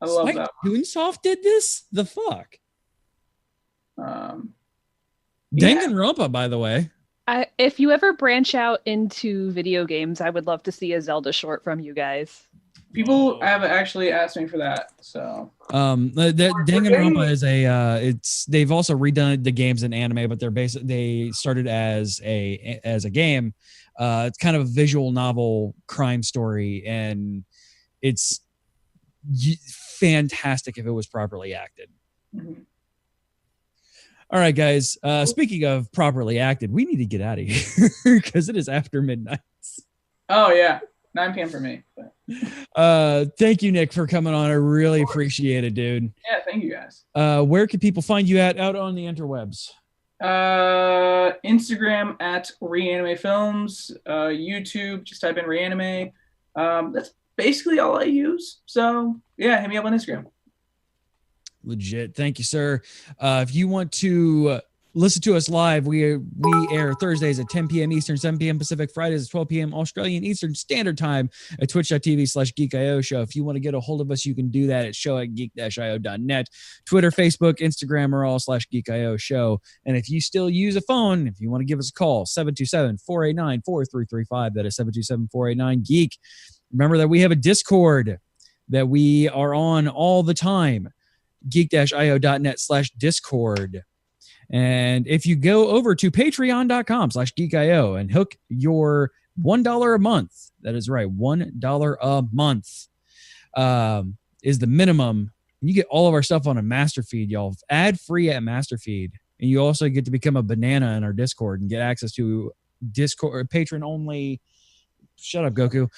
I love that. Toonsoft did this? The fuck? Yeah. Danganronpa, by the way. If you ever branch out into video games, I would love to see a Zelda short from you guys. People have actually asked me for that. So Danganronpa is they've also redone the games in anime, but they started as a game. It's kind of a visual novel crime story, and it's fantastic if it was properly acted. Mm-hmm. All right, guys. Speaking of properly acted, we need to get out of here because it is after midnight. Oh yeah, 9 p.m. for me. Thank you, Nick, for coming on. I really appreciate it, dude. Yeah, thank you guys. Where can people find you out on the interwebs? Instagram at Reanime Films. YouTube, just type in Reanime. That's basically all I use. So yeah, hit me up on Instagram. Legit. Thank you, sir. If you want to listen to us live. We air Thursdays at 10 p.m. Eastern, 7 p.m. Pacific, Fridays at 12 p.m. Australian Eastern Standard Time at twitch.tv/geekio show. If you want to get a hold of us, you can do that at show@geek-io.net. Twitter, Facebook, Instagram are all /geekio show. And if you still use a phone, if you want to give us a call, 727-489-4335. That is 727-489-GEEK. Remember that we have a Discord that we are on all the time, geek-io.net/Discord. And if you go over to patreon.com/geekio and hook your $1 a month, that is right, $1 a month is the minimum. And you get all of our stuff on a master feed, y'all. Ad free at master feed. And you also get to become a banana in our Discord and get access to Discord patron only. Shut up, Goku.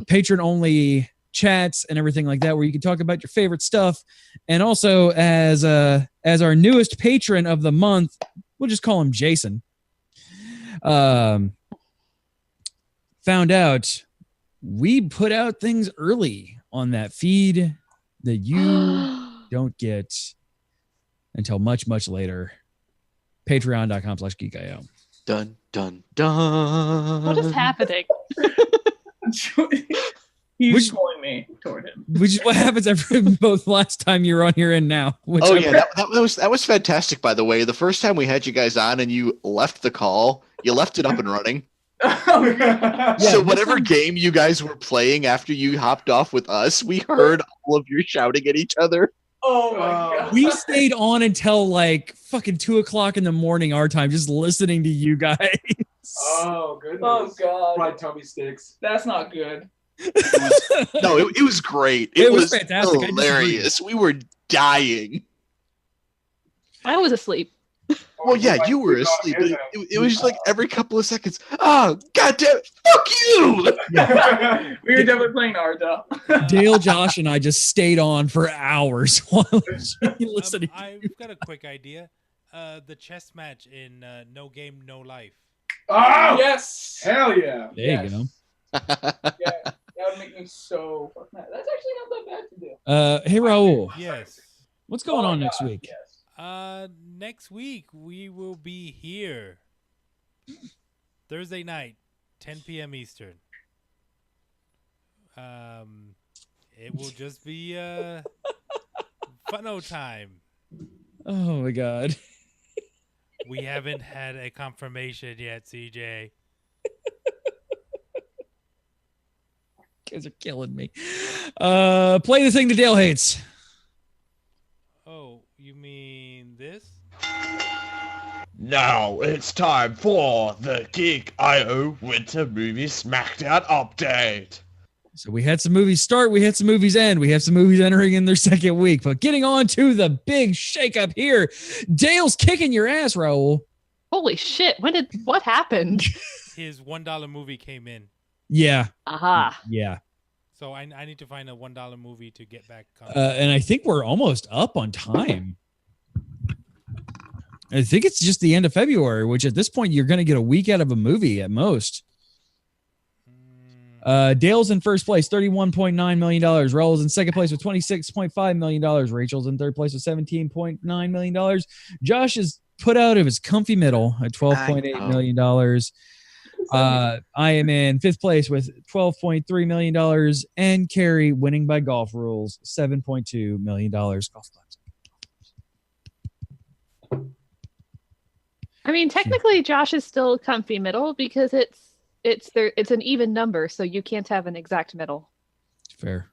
Patron only chats and everything like that, where you can talk about your favorite stuff. And also, as our newest patron of the month, we'll just call him Jason, found out we put out things early on that feed that you don't get until much, much later. Patreon.com/geekio. Dun, dun, dun. What is happening? He's pulling me toward him. Which is what happens every both last time you're on here and now. Oh yeah, that was fantastic. By the way, the first time we had you guys on and you left the call, you left it up and running. So whatever game you guys were playing after you hopped off with us, we heard all of you shouting at each other. Oh my god. We stayed on until like fucking 2:00 in the morning our time, just listening to you guys. Oh goodness. Oh god. Fried tummy sticks. That's not good. No, it was great. It was fantastic. Hilarious. We were dying. I was asleep. Well, yeah, you were asleep. But it was just like every couple of seconds. Oh, goddamn! Fuck you! We were definitely playing Naruto. Dale, Josh, and I just stayed on for hours while listening. I've got a quick idea. The chess match in No Game, No Life. Oh yes! Hell yeah! There you go. Yeah, that would make me so fucking mad. That's actually not that bad to do. Hey Raul, Yes. what's going on next week? Yes. Next week we will be here. Thursday night, 10 p.m. Eastern. It will just be funno time. Oh my god. We haven't had a confirmation yet, CJ. You guys are killing me. Play the thing that Dale hates. Oh, you mean this? Now it's time for the Geek IO Winter Movie Smackdown Update. So we had some movies start, we had some movies end, we have some movies entering in their second week. But getting on to the big shakeup here, Dale's kicking your ass, Raul. Holy shit! What happened? His $1 movie came in. Yeah. Aha. Yeah. So I need to find a $1 movie to get back. And I think we're almost up on time. I think it's just the end of February, which at this point you're going to get a week out of a movie at most. Dale's in first place, $31.9 million. Raul's in second place with $26.5 million. Rachel's in third place with $17.9 million. Josh is put out of his comfy middle at $12.8 million. I am in fifth place with $12.3 million. And Carrie winning by golf rules, $7.2 million. Golf claps. I mean, technically, Josh is still comfy middle because it's an even number, so you can't have an exact middle. Fair.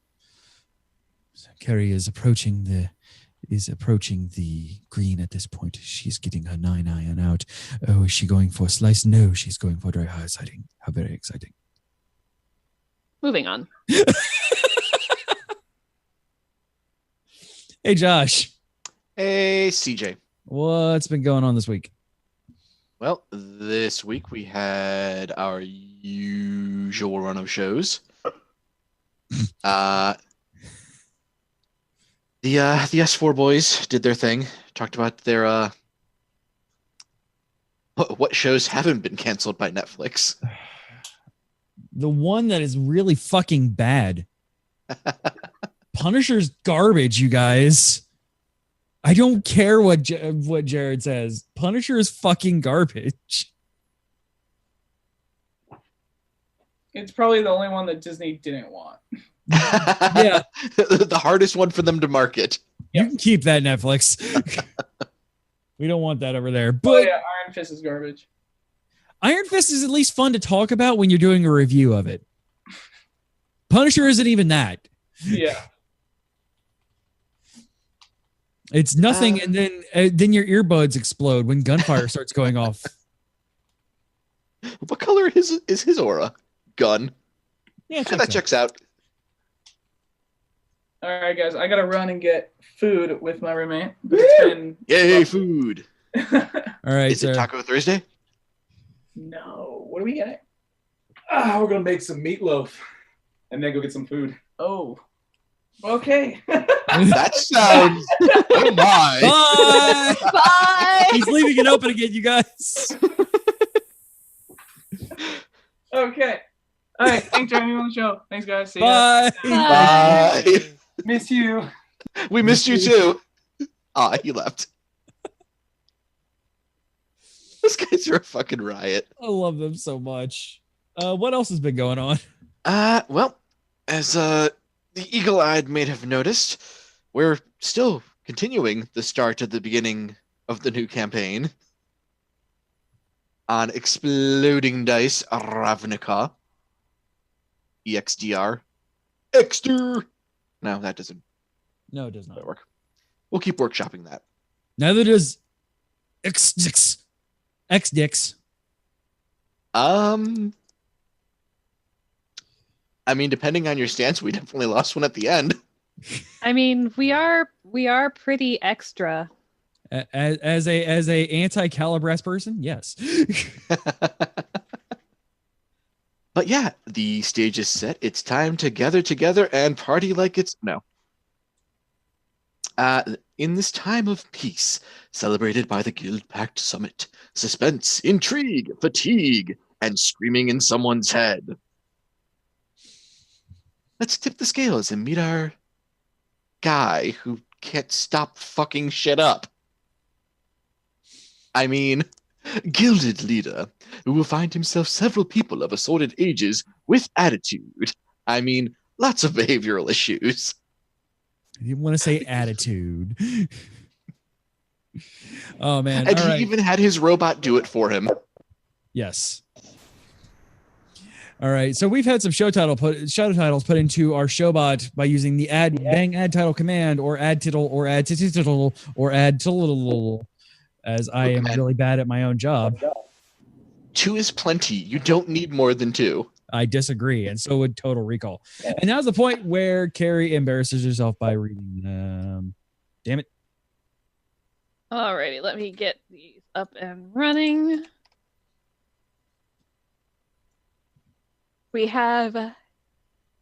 So Carrie is approaching the green at this point. She's getting her 9 iron out. Oh, is she going for a slice? No, she's going for a dry. How exciting! How very exciting. Moving on. Hey, Josh. Hey, CJ. What's been going on this week? Well, this week we had our usual run of shows. The S4 boys did their thing. Talked about their what shows haven't been canceled by Netflix. The one that is really fucking bad. Punisher's garbage, you guys. I don't care what Jared says. Punisher is fucking garbage. It's probably the only one that Disney didn't want. Yeah. The hardest one for them to market. You can keep that, Netflix. We don't want that over there. But Oh yeah, Iron Fist is garbage. Iron Fist is at least fun to talk about when you're doing a review of it. Punisher isn't even that. Yeah. It's nothing, and then your earbuds explode when gunfire starts going off. What color is his aura? Gun. Yeah, that checks out. All right, guys, I gotta run and get food with my roommate. But it's been Yay, food! All right, is it Taco Thursday? No. What are we getting? We're gonna make some meatloaf, and then go get some food. Oh. Okay. That sounds. Oh my! Bye. Bye. He's leaving it open again, you guys. Okay. All right. Thanks for having me on the show. Thanks, guys. See Bye. ya. Bye. Miss you. We missed you too. He left. Those guys are a fucking riot. I love them so much. What else has been going on? Well, as the eagle-eyed may have noticed, we're still continuing the start at the beginning of the new campaign on Exploding Dice Ravnica. EXDR. Exter. No, that doesn't No, it does not work. We'll keep workshopping that. Neither does X-Dix. I mean, depending on your stance, we definitely lost one at the end. I mean, we are pretty extra. As a anti-Calibras person, yes. But yeah, the stage is set. It's time to gather together and party like it's no. In this time of peace, celebrated by the Guild Pact Summit, suspense, intrigue, fatigue, and screaming in someone's head. Let's tip the scales and meet our guy who can't stop fucking shit up. I mean, gilded leader who will find himself several people of assorted ages with attitude. I mean, lots of behavioral issues. You want to say attitude. Oh, man. And All he right. even had his robot do it for him. Yes. All right. So we've had some show titles put into our showbot by using the add title command or add tittle or add tittle or add tittle, as I am really bad at my own job. 2 is plenty. You don't need more than 2. I disagree, and so would Total Recall. And now's the point where Carrie embarrasses herself by reading them. Damn it. Alrighty, let me get these up and running. We have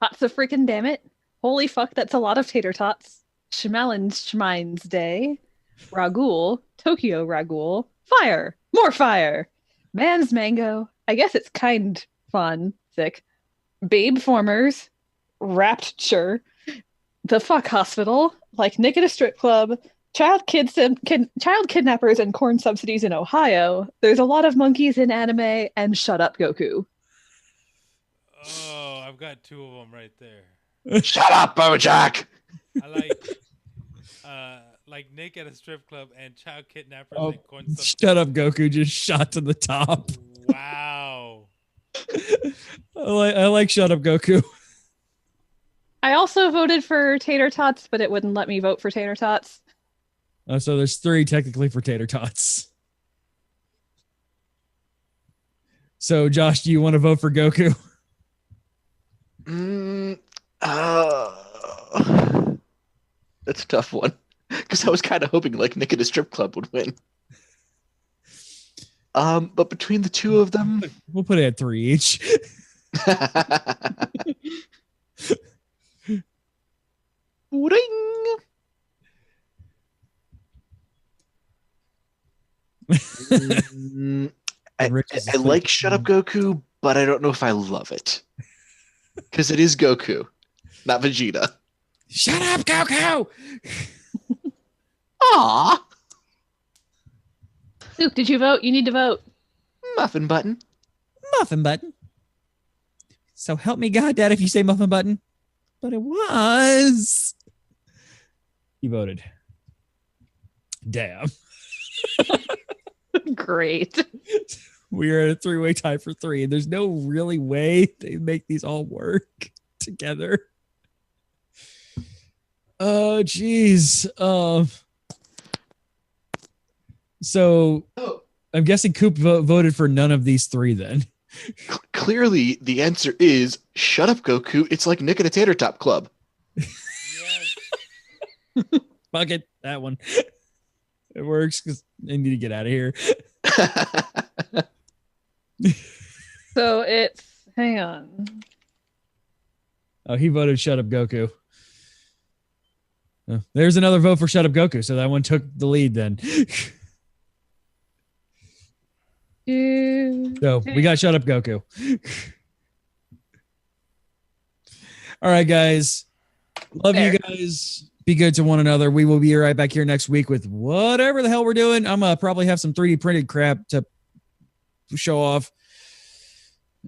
Tots of Freaking Dammit. Holy fuck, that's a lot of tater tots. Schmallen's Schmines Day. Ragul. Tokyo Ragul. Fire. More fire. Man's Mango. I guess it's kind fun. Sick. Babe Formers. Rapture. The Fuck Hospital. Like Nick at a Strip Club. Child kidnappers and corn subsidies in Ohio. There's a lot of monkeys in anime, and Shut Up Goku. Oh, I've got 2 of them right there. Shut up, Bojack! I like Nick at a strip club and child kidnappers and corn subsidies. Shut up, Goku. Just shot to the top. Wow. I like Shut Up, Goku. I also voted for Tater Tots, but it wouldn't let me vote for Tater Tots. So there's 3 technically for tater tots. So, Josh, do you want to vote for Goku? That's a tough one. Because I was kind of hoping like Nick at a Strip Club would win. But between the 2 of them... We'll put it at 3 each. Ring! I like Shut Up Goku, but I don't know if I love it. Because it is Goku, not Vegeta. Shut up, Goku! Aw. Luke, did you vote? You need to vote. Muffin button. Muffin button. So help me God, Dad, if you say muffin button. But it was. You voted. Damn. Great. We are at a 3-way tie for 3, and there's no really way they make these all work together. Oh, geez. So I'm guessing Coop voted for none of these 3 then. Clearly, the answer is shut up, Goku. It's like Nick at a Tater Top Club. Fuck it. That one. It works because I need to get out of here. So it's, hang on. Oh, he voted shut up, Goku. Oh, there's another vote for shut up, Goku. So that one took the lead then. So we got shut up, Goku. All right, guys. Love you guys. Be good to one another. We will be right back here next week with whatever the hell we're doing. I'm going to probably have some 3D printed crap to show off.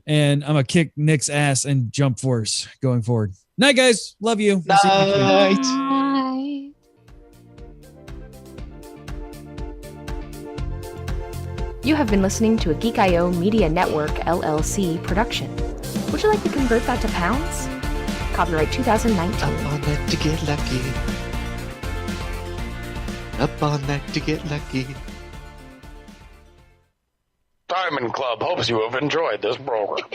And I'm going to kick Nick's ass and Jump Force going forward. Night, guys. Love you. We'll see you next week. Bye. You have been listening to a Geek.io Media Network, LLC production. Would you like to convert that to pounds? Copyright 2019. Up on that to get lucky. Up on that to get lucky. Diamond Club hopes you have enjoyed this program.